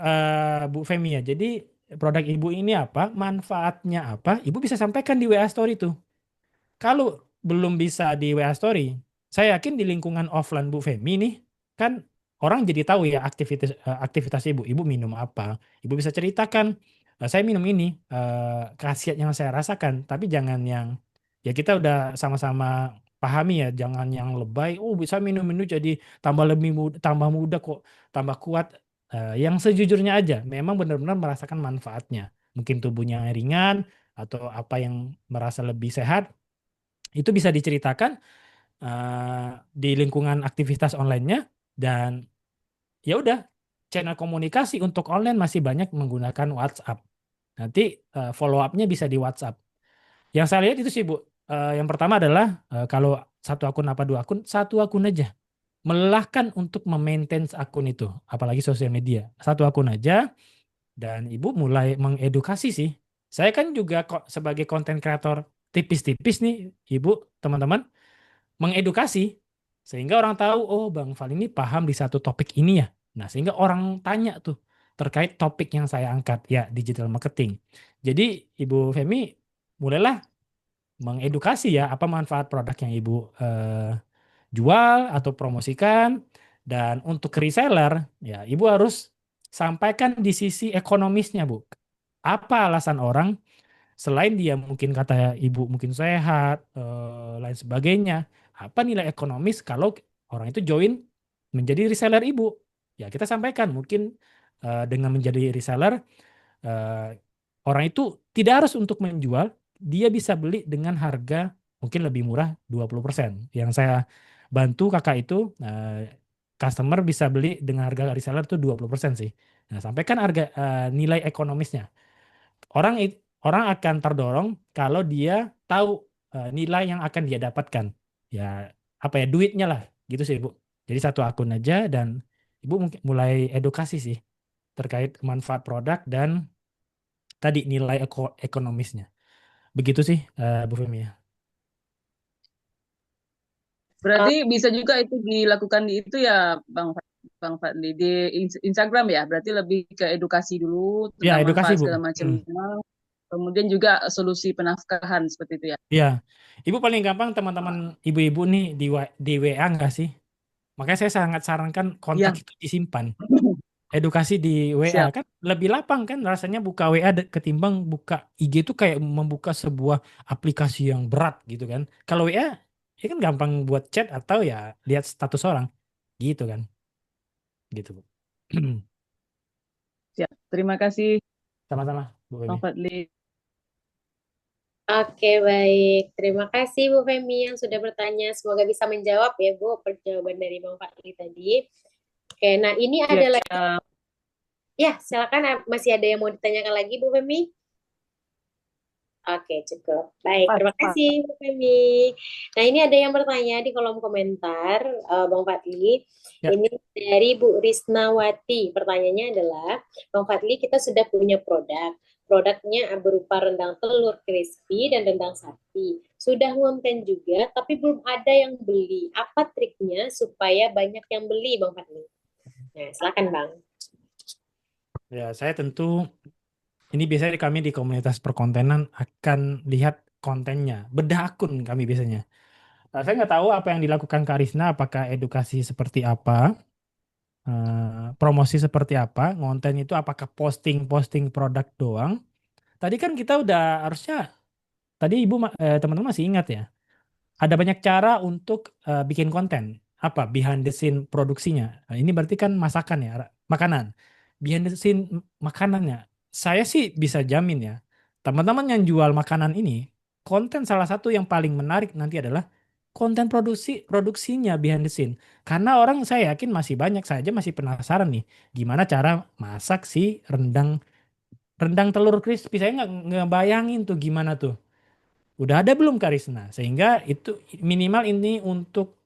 Bu Femi ya. Jadi produk Ibu ini apa, manfaatnya apa, Ibu bisa sampaikan di WA Story tuh. Kalau belum bisa di WA Story, saya yakin di lingkungan offline Bu Femi nih, kan orang jadi tahu ya aktivitas Ibu. Ibu minum apa? Ibu bisa ceritakan, saya minum ini, khasiat yang saya rasakan. Tapi jangan yang, ya kita udah sama-sama pahami ya, jangan yang lebay. Oh, bisa minum-minum jadi tambah lebih muda, tambah muda kok, tambah kuat. Yang sejujurnya aja, memang benar-benar merasakan manfaatnya. Mungkin tubuhnya ringan atau apa yang merasa lebih sehat, itu bisa diceritakan di lingkungan aktivitas online-nya. Dan ya udah, channel komunikasi untuk online masih banyak menggunakan WhatsApp. Nanti follow up-nya bisa di WhatsApp. Yang saya lihat itu sih Bu, yang pertama adalah kalau satu akun apa dua akun, satu akun aja. Melelahkan untuk memaintain akun itu, apalagi sosial media. Satu akun aja, dan Ibu mulai mengedukasi sih. Saya kan juga kok sebagai konten kreator tipis-tipis nih, Ibu, teman-teman, mengedukasi. Sehingga orang tahu, oh Bang Val ini paham di satu topik ini ya. Nah, sehingga orang tanya tuh terkait topik yang saya angkat, ya digital marketing. Jadi Ibu Femi mulailah mengedukasi ya apa manfaat produk yang Ibu jual atau promosikan. Dan untuk reseller, ya Ibu harus sampaikan di sisi ekonomisnya, Bu. Apa alasan orang selain dia mungkin kata Ibu mungkin sehat, lain sebagainya, apa nilai ekonomis kalau orang itu join menjadi reseller Ibu? Ya kita sampaikan mungkin dengan menjadi reseller eh, orang itu tidak harus untuk menjual, dia bisa beli dengan harga mungkin lebih murah 20%. Yang saya bantu kakak itu customer bisa beli dengan harga reseller itu 20% sih. Nah, sampaikan harga nilai ekonomisnya. Orang orang akan terdorong kalau dia tahu nilai yang akan dia dapatkan. Ya, apa ya duitnya lah, gitu sih, Bu. Jadi satu akun aja dan Ibu mungkin mulai edukasi sih terkait manfaat produk dan tadi nilai ekonomisnya. Begitu sih, Bu Femi ya. Berarti bisa juga itu dilakukan di itu ya, Bang Fadli, di Instagram ya. Berarti lebih ke edukasi dulu Ya, tentang edukasi, manfaat Bu. segala macamnya. Kemudian juga solusi penafkahan seperti itu ya. Ya, Ibu paling gampang teman-teman ibu-ibu nih di WA nggak sih? Makanya saya sangat sarankan kontak Iya, itu disimpan. Edukasi di WA siap. kan lebih lapang kan rasanya buka WA ketimbang buka IG itu kayak membuka sebuah aplikasi yang berat gitu kan. Kalau WA ya kan gampang buat chat atau ya lihat status orang gitu kan. Gitu, Bu. Siap. Terima kasih Sama-sama, Bu Femi. Bang Fadli. Oke, baik. Terima kasih Bu Femi yang sudah bertanya. Semoga bisa menjawab ya Bu perjawaban dari Bang Fadli tadi. Oke, nah ini ada lagi. Siap. Ya, silakan masih ada yang mau ditanyakan lagi Bu Femi? Oke, cukup. Baik, terima Pas. kasih Bu Femi. Nah, ini ada yang bertanya di kolom komentar, Bang Fadli. Ya. Ini dari Bu Risnawati. Pertanyaannya adalah, Bang Fadli, kita sudah punya produk. Produknya berupa rendang telur crispy dan rendang sapi. Sudah ngonten juga, tapi belum ada yang beli. Apa triknya supaya banyak yang beli, Bang Fadli? Nah, silakan, Bang. Ya, saya tentu ini biasanya kami di komunitas perkontenan akan lihat kontennya, bedah akun kami biasanya. Nah, saya nggak tahu apa yang dilakukan Kak Risna, apakah edukasi seperti apa, promosi seperti apa, konten itu apakah posting-posting produk doang. Tadi kan kita udah harusnya, tadi teman-teman masih ingat ya, ada banyak cara untuk bikin konten. Apa? Behind the scene produksinya. Nah, ini berarti kan masakan ya, makanan. Behind the scene makanannya. Saya sih bisa jamin ya, teman-teman yang jual makanan ini, konten salah satu yang paling menarik nanti adalah konten produksinya behind the scene. Karena orang saya yakin masih banyak saja masih penasaran nih, gimana cara masak si rendang rendang telur crispy. Saya nggak ngebayangin tuh gimana tuh. Udah ada belum Kak Risna? Sehingga itu minimal ini untuk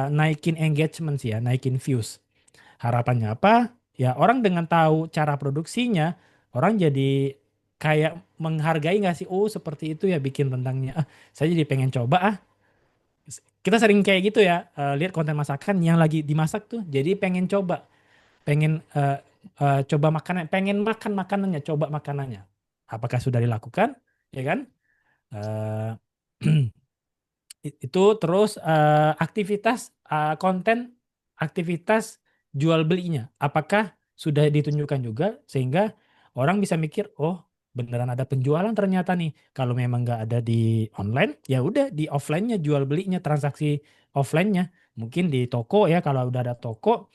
naikin engagement sih ya, naikin views. Harapannya apa? Ya orang dengan tahu cara produksinya, orang jadi kayak menghargai nggak sih? Oh seperti itu ya bikin rendangnya. Saya jadi pengen coba ah. Kita sering kayak gitu ya, lihat konten masakan yang lagi dimasak tuh, jadi pengen coba, pengen coba makanan, pengen makan makanannya, coba makanannya. Apakah sudah dilakukan? Ya kan? Eh, itu terus aktivitas konten, aktivitas jual belinya apakah sudah ditunjukkan juga sehingga orang bisa mikir oh beneran ada penjualan ternyata nih. Kalau memang nggak ada di online ya udah di offline-nya jual belinya, transaksi offline-nya mungkin di toko ya. Kalau udah ada toko,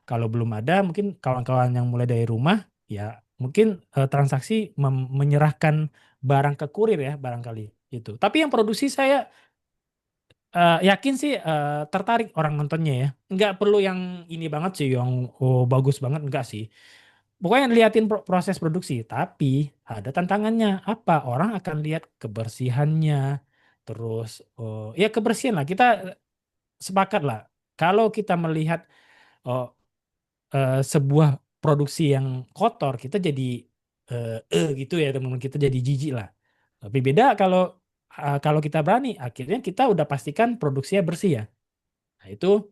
kalau belum ada mungkin kawan-kawan yang mulai dari rumah ya mungkin transaksi menyerahkan barang ke kurir ya barangkali itu. Tapi yang produksi saya yakin sih tertarik orang nontonnya ya. Nggak perlu yang ini banget sih, yang oh bagus banget enggak sih. pokoknya liatin proses produksi. Tapi ada tantangannya. Apa? Orang akan lihat kebersihannya. Terus, ya kebersihan lah. Kita sepakat lah. Kalau kita melihat oh, sebuah produksi yang kotor, kita jadi gitu ya teman-teman. Kita jadi jijik lah. Tapi beda kalau kita berani, akhirnya kita udah pastikan produksinya bersih ya. Nah, itu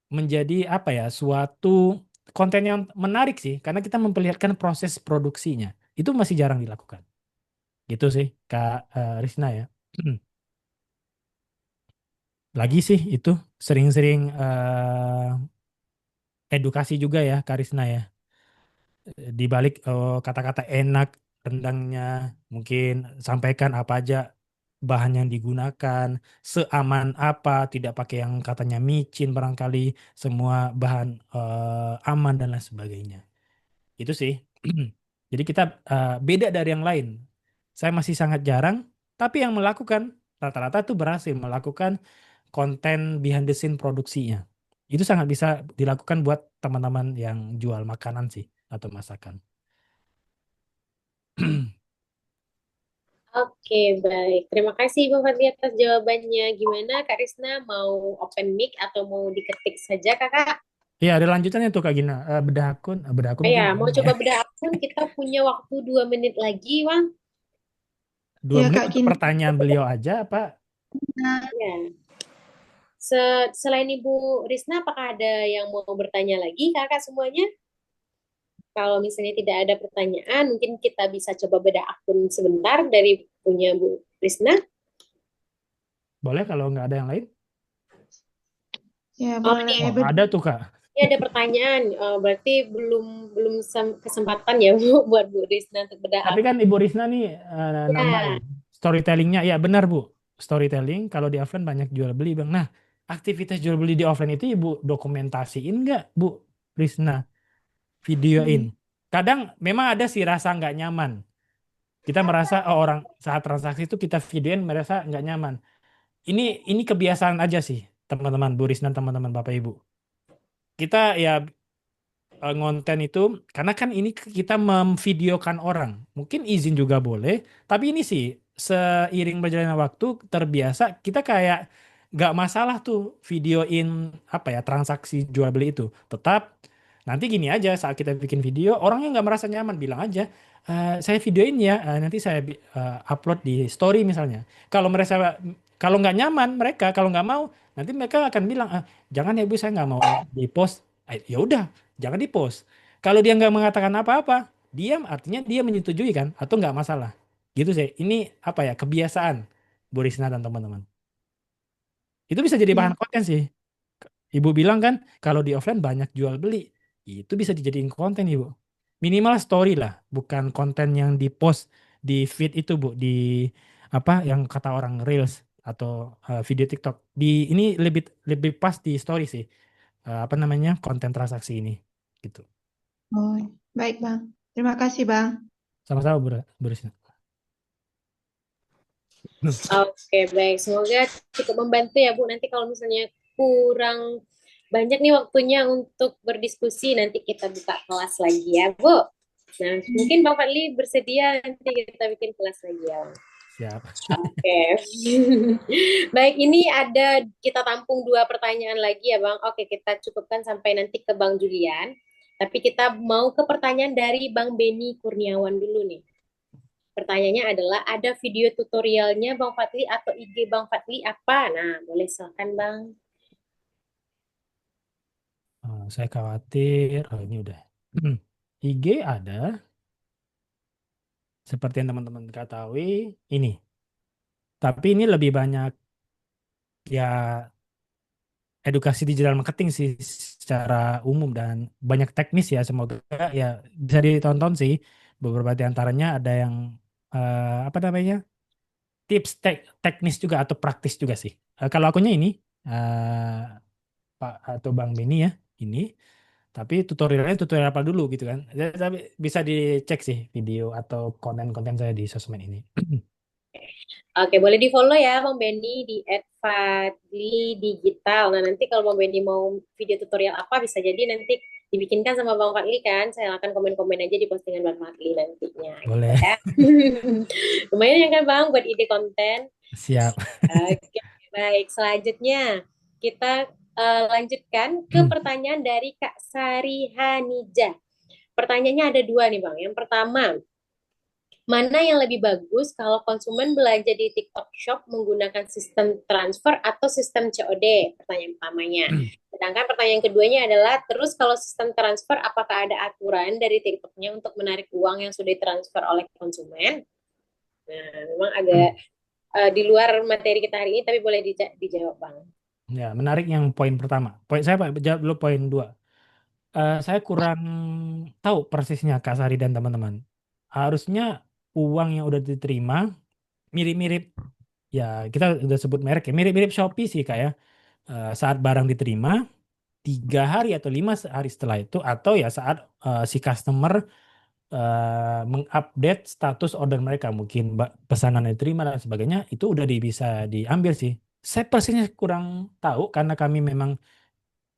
menjadi apa ya, suatu konten yang menarik sih, karena kita memperlihatkan proses produksinya. Itu masih jarang dilakukan. Gitu sih, Kak Risna ya. Lagi sih itu sering-sering edukasi juga ya, Kak Risna ya. Di balik kata-kata enak, rendangnya, mungkin sampaikan apa aja bahan yang digunakan, seaman apa, tidak pakai yang katanya micin barangkali, semua bahan aman dan lain sebagainya. Itu sih. Jadi kita beda dari yang lain. Saya masih sangat jarang, tapi yang melakukan rata-rata tuh berhasil melakukan konten behind the scene produksinya. Itu sangat bisa dilakukan buat teman-teman yang jual makanan sih atau masakan. Oke, baik. Terima kasih Bang Fadli atas jawabannya. Gimana Kak Risna, mau open mic atau mau diketik saja Kakak? Iya, ada lanjutannya tuh Kak Gina. Bedah akun Ya, mungkin mau belum ya. coba bedah akun, kita punya waktu 2 menit lagi, Bang. 2 menit Kak untuk Gina. pertanyaan beliau aja apa? Ya. Selain Ibu Risna, apakah ada yang mau bertanya lagi, Kakak semuanya? Kalau misalnya tidak ada pertanyaan, mungkin kita bisa coba bedah akun sebentar dari punya Bu Risna. Boleh kalau nggak ada yang lain? Ya, Oh, boleh. Oh, ada tuh Kak. ini ada pertanyaan. Berarti belum kesempatan ya Bu buat Bu Risna untuk bedah Tapi akun. kan Ibu Risna nih nambahin Ya, storytellingnya. Ya benar Bu. Storytelling kalau di offline banyak jual beli Bang. Nah, aktivitas jual beli di offline itu Ibu dokumentasiin nggak Bu Risna? Videoin. Kadang memang ada sih rasa nggak nyaman. Kita merasa orang saat transaksi itu kita videoin merasa nggak nyaman. Ini kebiasaan aja sih teman-teman Bu Risna, teman-teman Bapak Ibu. Kita ya ngonten itu karena kan ini kita memvideokan orang. Mungkin izin juga boleh, tapi ini sih seiring berjalannya waktu terbiasa kita kayak nggak masalah tuh videoin apa ya transaksi jual beli itu. Tetap nanti gini aja saat kita bikin video orangnya nggak merasa nyaman bilang aja saya videoin ya nanti saya upload di story misalnya. Kalau mereka kalau nggak nyaman mereka kalau nggak mau nanti mereka akan bilang jangan ya Bu saya nggak mau di post. Ya udah jangan di post. Kalau dia nggak mengatakan apa-apa, diam artinya dia menyetujui kan atau nggak masalah. Gitu sih. Ini apa ya kebiasaan Bu Risna dan teman-teman. Itu bisa jadi bahan Ya. konten sih. Ibu bilang kan kalau di offline banyak jual beli. Itu bisa dijadiin konten Ibu. Minimal story lah, bukan konten yang di post di feed itu Bu, di apa yang kata orang Reels atau video TikTok. Di ini lebih lebih pas di story sih. Apa namanya? Konten transaksi ini gitu. Oh, baik, Bang. Terima kasih, Bang. Sama-sama Bu Risna. oke, baik. Semoga cukup membantu ya Bu. Nanti kalau misalnya kurang banyak nih waktunya untuk berdiskusi, nanti kita buka kelas lagi ya Bu. Nah, mungkin Bang Fadli bersedia nanti kita bikin kelas lagi ya. Siap. Oke. Baik, ini ada kita tampung 2 pertanyaan lagi ya Bang. Oke, kita cukupkan sampai nanti ke Bang Julian. Tapi kita mau ke pertanyaan dari Bang Beni Kurniawan dulu nih. Pertanyaannya adalah, ada video tutorialnya Bang Fadli atau IG Bang Fadli apa? Nah, boleh silakan Bang. Saya khawatir. Oh, ini udah. IG ada. Seperti yang teman-teman ketahui, ini. Tapi ini lebih banyak ya edukasi digital marketing sih secara umum dan banyak teknis ya. Semoga ya bisa ditonton sih. Beberapa di antaranya ada yang apa namanya tips teknis juga atau praktis juga sih. Kalau akunnya ini Pak atau Bang Beni ya ini. Tapi tutorialnya tutorial apa dulu gitu kan. Ya, tapi bisa dicek sih video atau konten-konten saya di sosmed ini. Oke, boleh di-follow ya Bang Benny di @fadli digital. Nah, nanti kalau Bang Benny mau video tutorial apa bisa jadi nanti dibikinkan sama Bang Fadli kan. Silahkan komen-komen aja di postingan Bang Fadli nantinya gitu Boleh. ya. Lumayan ya kan Bang buat ide konten. Siap. Oke, baik. Selanjutnya kita lanjutkan ke pertanyaan dari Kak Sari Hanijah. Pertanyaannya ada dua nih Bang. Yang pertama, mana yang lebih bagus kalau konsumen belanja di TikTok Shop menggunakan sistem transfer atau sistem COD? Pertanyaan pertamanya. Sedangkan pertanyaan keduanya adalah, terus kalau sistem transfer, apakah ada aturan dari TikToknya untuk menarik uang yang sudah ditransfer oleh konsumen? Nah, memang agak di luar materi kita hari ini, tapi boleh dijawab Bang. Ya, menarik yang poin pertama. Saya Pak jawab dulu poin 2. Saya kurang tahu persisnya Kak Sari dan teman-teman. Harusnya uang yang udah diterima mirip-mirip, ya kita udah sebut merek ya, mirip-mirip Shopee sih Kak ya. Saat barang diterima 3 hari atau 5 hari setelah itu, atau ya saat si customer mengupdate status order mereka, mungkin pesanan diterima dan sebagainya, itu udah bisa diambil sih. Saya persisnya kurang tahu karena kami memang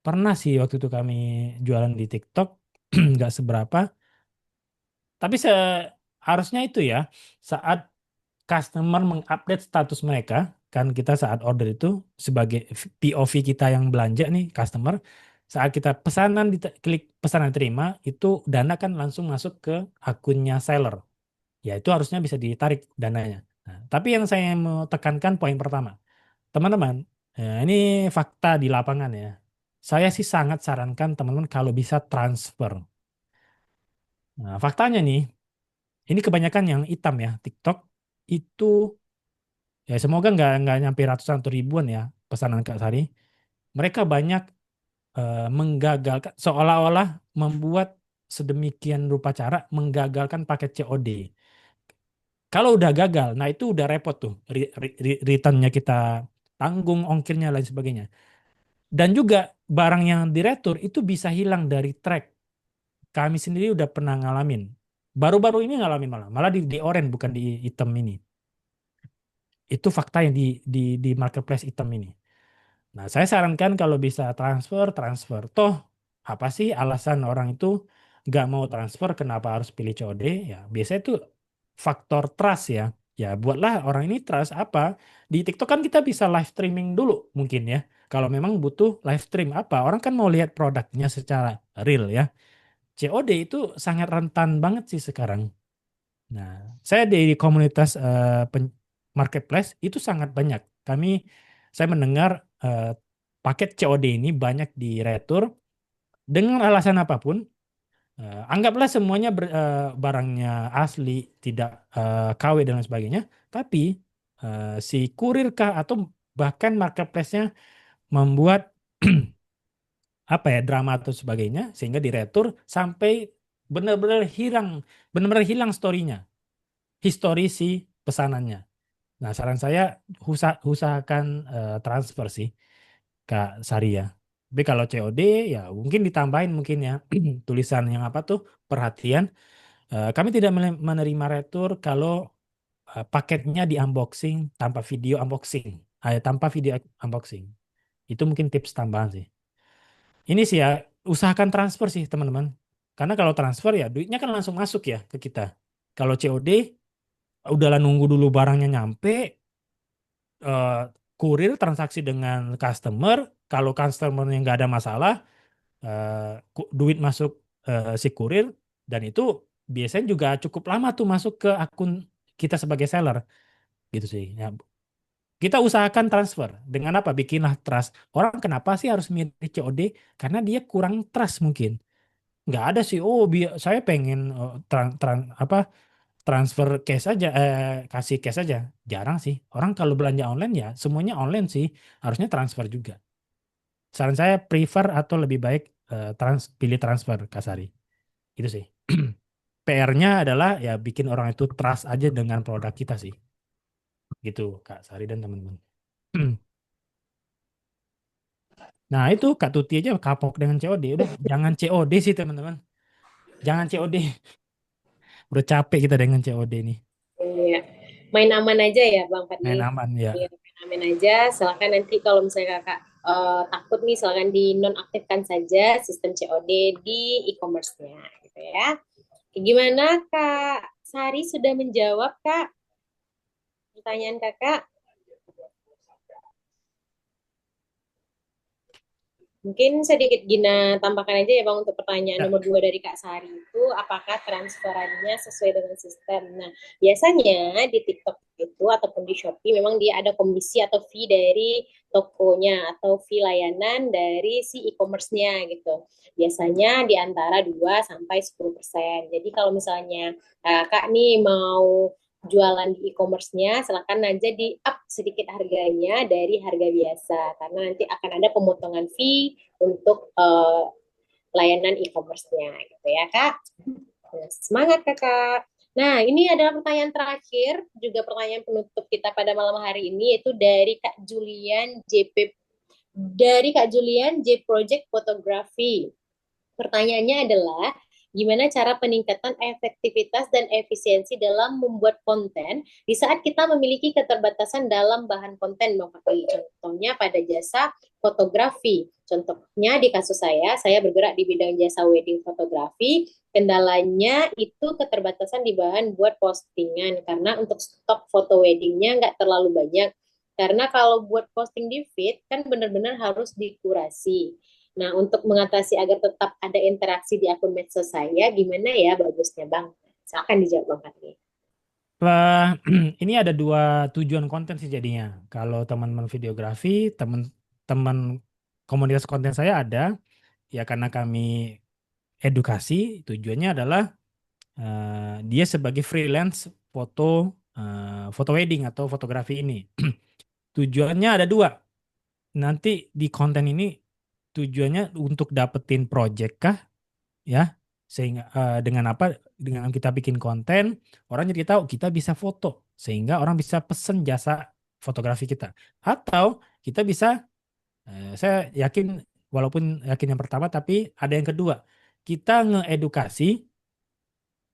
pernah sih waktu itu kami jualan di TikTok, nggak seberapa. Tapi harusnya itu ya, saat customer mengupdate status mereka, kan kita saat order itu sebagai POV kita yang belanja nih, customer, saat kita pesanan klik pesanan terima, itu dana kan langsung masuk ke akunnya seller. Ya itu harusnya bisa ditarik dananya. Nah, tapi yang saya mau tekankan poin pertama, teman-teman, ini fakta di lapangan ya. Saya sih sangat sarankan teman-teman kalau bisa transfer. Nah, faktanya nih, ini kebanyakan yang hitam ya, TikTok itu ya semoga nggak nyampe ratusan atau ribuan ya pesanan Kak Sari. Mereka banyak menggagalkan, seolah-olah membuat sedemikian rupa cara menggagalkan paket COD. Kalau udah gagal, nah itu udah repot tuh, returnnya kita tanggung, ongkirnya lain sebagainya. Dan juga barang yang diretur itu bisa hilang dari track. Kami sendiri udah pernah ngalamin. Baru-baru ini ngalamin malah di orange bukan di hitam ini. Itu fakta yang di marketplace hitam ini. Nah, saya sarankan kalau bisa transfer. Toh, apa sih alasan orang itu nggak mau transfer, kenapa harus pilih COD? Ya, biasanya itu faktor trust ya. Ya, buatlah orang ini trust apa? Di TikTok kan kita bisa live streaming dulu mungkin ya. Kalau memang butuh live stream apa? Orang kan mau lihat produknya secara real ya. COD itu sangat rentan banget sih sekarang. Nah, saya di komunitas marketplace itu sangat banyak. Saya mendengar paket COD ini banyak diretur dengan alasan apapun. Anggaplah semuanya barangnya asli, tidak KW dan lain sebagainya. Tapi si kurir kah atau bahkan marketplace-nya membuat apa ya, drama atau sebagainya sehingga diretur sampai benar-benar hilang story-nya, histori si pesanannya. Nah, saran saya usahakan transfer sih Kak Sari ya. Tapi kalau COD ya mungkin ditambahin mungkin ya tulisan yang apa tuh, perhatian, kami tidak menerima retur kalau paketnya di unboxing tanpa video unboxing. Tanpa video unboxing. Itu mungkin tips tambahan sih. Ini sih ya, usahakan transfer sih teman-teman. Karena kalau transfer ya duitnya kan langsung masuk ya ke kita. Kalau COD udahlah nunggu dulu barangnya nyampe, eh, kurir transaksi dengan customer, kalau customernya nggak ada masalah, duit masuk si kurir, dan itu biasanya juga cukup lama tuh masuk ke akun kita sebagai seller gitu sih. Ya, kita usahakan transfer dengan apa? Bikinlah trust. Orang kenapa sih harus milih COD? Karena dia kurang trust mungkin. Nggak ada sih. Oh, saya pengen apa, transfer cash aja, kasih cash aja. Jarang sih. Orang kalau belanja online ya semuanya online sih. Harusnya transfer juga. Saran saya prefer atau lebih baik pilih transfer Kasari. Itu sih. PR-nya adalah ya bikin orang itu trust aja dengan produk kita sih. Gitu Kak Sari dan teman-teman. Nah itu Kak Tuti aja kapok dengan COD. Udah jangan COD sih teman-teman. Jangan COD. Udah capek kita dengan COD nih. Iya. Main aman aja ya Bang Fadli. Main aman ya. Iya, main aman aja. Silahkan nanti kalau misalnya kakak takut misalkan dinonaktifkan saja sistem COD di e-commerce-nya gitu ya. Gimana Kak Sari sudah menjawab Kak pertanyaan Kakak? Mungkin sedikit Gina tambahkan aja ya Bang untuk pertanyaan Ya. nomor 2 dari Kak Sari itu apakah transferannya sesuai dengan sistem. Nah, biasanya di TikTok itu ataupun di Shopee memang dia ada komisi atau fee dari tokonya atau fee layanan dari si e-commerce-nya gitu. Biasanya di antara 2 sampai 10%. Jadi kalau misalnya Kak nih mau jualan di e-commerce-nya, silakan aja di up sedikit harganya dari harga biasa karena nanti akan ada pemotongan fee untuk layanan e-commerce-nya gitu ya Kak. Nah, semangat Kakak. Nah, ini adalah pertanyaan terakhir, juga pertanyaan penutup kita pada malam hari ini, yaitu dari Kak Julian JP, dari Kak Julian J Project Photography. Pertanyaannya adalah, gimana cara peningkatan efektivitas dan efisiensi dalam membuat konten di saat kita memiliki keterbatasan dalam bahan konten, Bang Fakih? Contohnya pada jasa fotografi. Contohnya di kasus saya bergerak di bidang jasa wedding fotografi. Kendalanya itu keterbatasan di bahan buat postingan karena untuk stok foto weddingnya nggak terlalu banyak. Karena kalau buat posting di feed kan benar-benar harus dikurasi. Nah, untuk mengatasi agar tetap ada interaksi di akun medsos saya, gimana ya bagusnya, Bang? Silakan dijawab, Bang Fatmi. Ini ada 2 tujuan konten sih jadinya. Kalau teman-teman videografi, teman-teman komunitas konten saya ada, ya karena kami edukasi, tujuannya adalah dia sebagai freelance foto wedding atau fotografi ini. Tujuannya ada 2. Nanti di konten ini tujuannya untuk dapetin project kah, ya, sehingga dengan apa? Dengan kita bikin konten, orang jadi tahu kita bisa foto, sehingga orang bisa pesen jasa fotografi kita. Atau kita bisa, saya yakin, walaupun yakin yang pertama, tapi ada yang kedua, kita ngeedukasi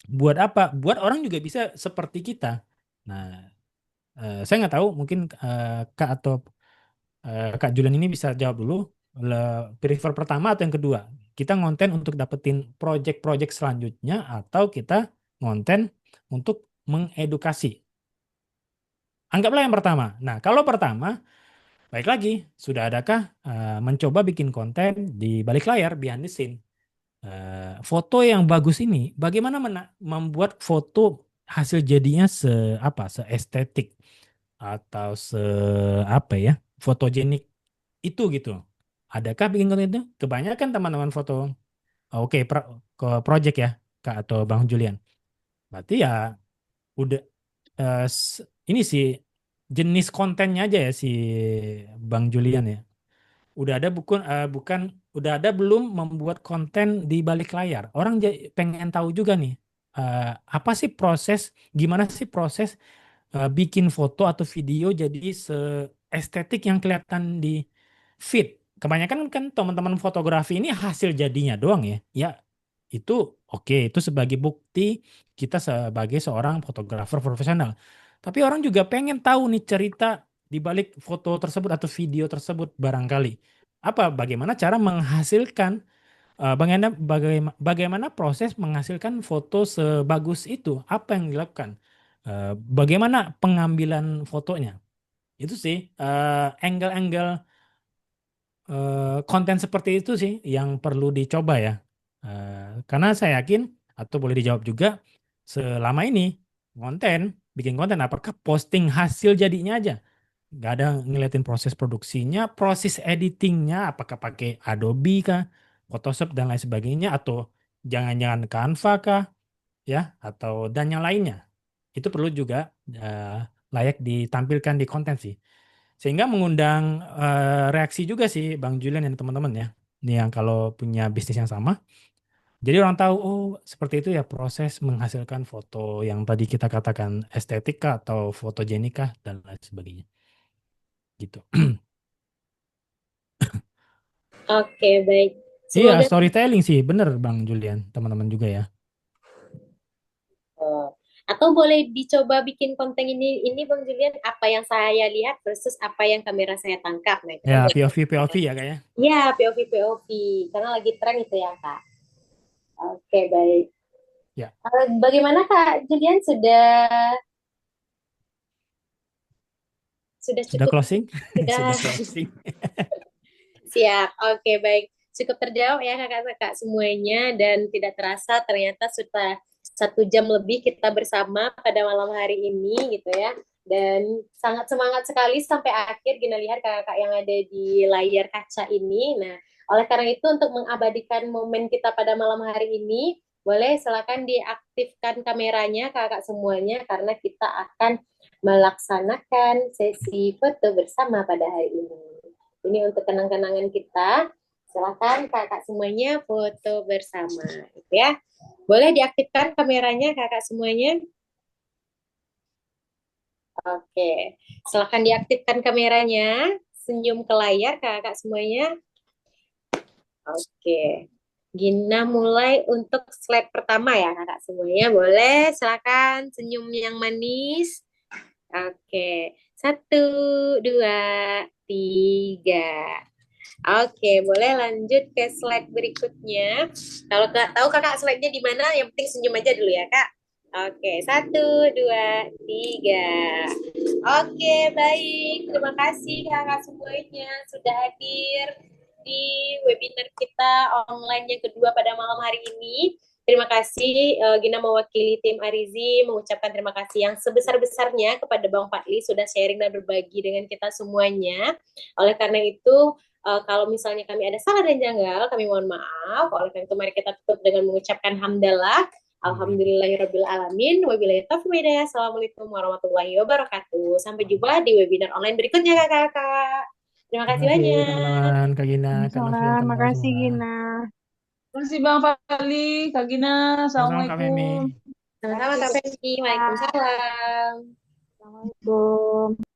buat apa? Buat orang juga bisa seperti kita. Nah, saya nggak tahu, mungkin Kak atau Kak Julian ini bisa jawab dulu. Prefer pertama atau yang kedua? Kita ngonten untuk dapetin project-project selanjutnya atau kita ngonten untuk mengedukasi? Anggaplah yang pertama. Nah, kalau pertama, baik lagi, sudah adakah mencoba bikin konten di balik layar, behind the scene? Foto yang bagus ini, bagaimana membuat foto hasil jadinya seestetik atau apa ya, fotogenik itu gitu. Adakah bikin konten itu? Kebanyakan teman-teman foto, oke, ke project ya, Kak atau Bang Julian. Berarti ya udah, ini sih jenis kontennya aja ya si Bang Julian ya. Udah ada bukan udah ada belum membuat konten di balik layar. Orang pengen tahu juga nih, apa sih gimana sih proses bikin foto atau video jadi seestetik yang kelihatan di feed. Kebanyakan kan teman-teman fotografi ini hasil jadinya doang ya. Ya, itu oke, itu sebagai bukti kita sebagai seorang fotografer profesional. Tapi orang juga pengen tahu nih cerita di balik foto tersebut atau video tersebut barangkali. Bagaimana cara menghasilkan, bagaimana proses menghasilkan foto sebagus itu? Apa yang dilakukan? Bagaimana pengambilan fotonya? Itu sih angle-angle konten seperti itu sih yang perlu dicoba ya. Karena saya yakin, atau boleh dijawab juga, selama ini bikin konten apakah posting hasil jadinya aja? Nggak ada ngeliatin proses produksinya, proses editingnya, apakah pakai Adobe kah, Photoshop dan lain sebagainya, atau jangan-jangan Canva kah, ya, atau dan yang lainnya. Itu perlu juga layak ditampilkan di konten sih. Sehingga mengundang reaksi juga sih Bang Julian dan teman-teman ya. Ini yang kalau punya bisnis yang sama. Jadi orang tahu, oh seperti itu ya proses menghasilkan foto yang tadi kita katakan estetika atau fotogenika dan lain sebagainya. Gitu. Oke, baik. Iya, Semoga storytelling sih, bener Bang Julian, teman-teman juga ya. Atau boleh dicoba bikin konten ini Bang Julian, apa yang saya lihat versus apa yang kamera saya tangkap. Nah, kita Ya, buat POV ya kayaknya. ya POV karena lagi tren itu ya Kak. Oke, baik. Ya. Bagaimana Kak Julian, sudah Sudah cukup closing? sudah Sudah closing. siap. Oke, baik. Cukup terjawab ya kakak-kakak semuanya dan tidak terasa ternyata sudah 1 jam lebih kita bersama pada malam hari ini gitu ya. Dan sangat semangat sekali sampai akhir Gina lihat kakak-kakak yang ada di layar kaca ini. Nah, oleh karena itu untuk mengabadikan momen kita pada malam hari ini, boleh silakan diaktifkan kameranya kakak semuanya karena kita akan melaksanakan sesi foto bersama pada hari ini. Ini untuk kenang-kenangan kita. Silakan kakak semuanya foto bersama, gitu ya. Boleh diaktifkan kameranya kakak semuanya. Oke, silakan diaktifkan kameranya. Senyum ke layar kakak semuanya. Oke. Gina mulai untuk slide pertama ya kakak semuanya. Boleh, silakan senyum yang manis. Oke, 1, 2, 3. Oke, boleh lanjut ke slide berikutnya. Kalau nggak tahu kakak slide-nya di mana, yang penting senyum aja dulu ya kak. Oke, 1, 2, 3. Oke, baik. Terima kasih kakak semuanya sudah hadir di webinar kita online yang kedua pada malam hari ini. Terima kasih Gina mewakili tim Arizi mengucapkan terima kasih yang sebesar-besarnya kepada Bang Fadli sudah sharing dan berbagi dengan kita semuanya. Oleh karena itu, kalau misalnya kami ada salah dan janggal, kami mohon maaf. Oleh karena itu, mari kita tutup dengan mengucapkan hamdalah. Alhamdulillahirrabbilalamin. Wabillahi taufiq wal hidayah. Assalamualaikum warahmatullahi wabarakatuh. Sampai jumpa di webinar online berikutnya, kakak-kakak. Terima kasih Terima kasih banyak. teman-teman, Kak Gina, Kak Novel, Salam, teman-teman makasih semua. Gina. Terima kasih Bang Fadli, Kak Gina. Sama-sama Kak Femi. Assalamualaikum. Sama-sama Kak Feni. Waalaikumsalam. Assalamualaikum.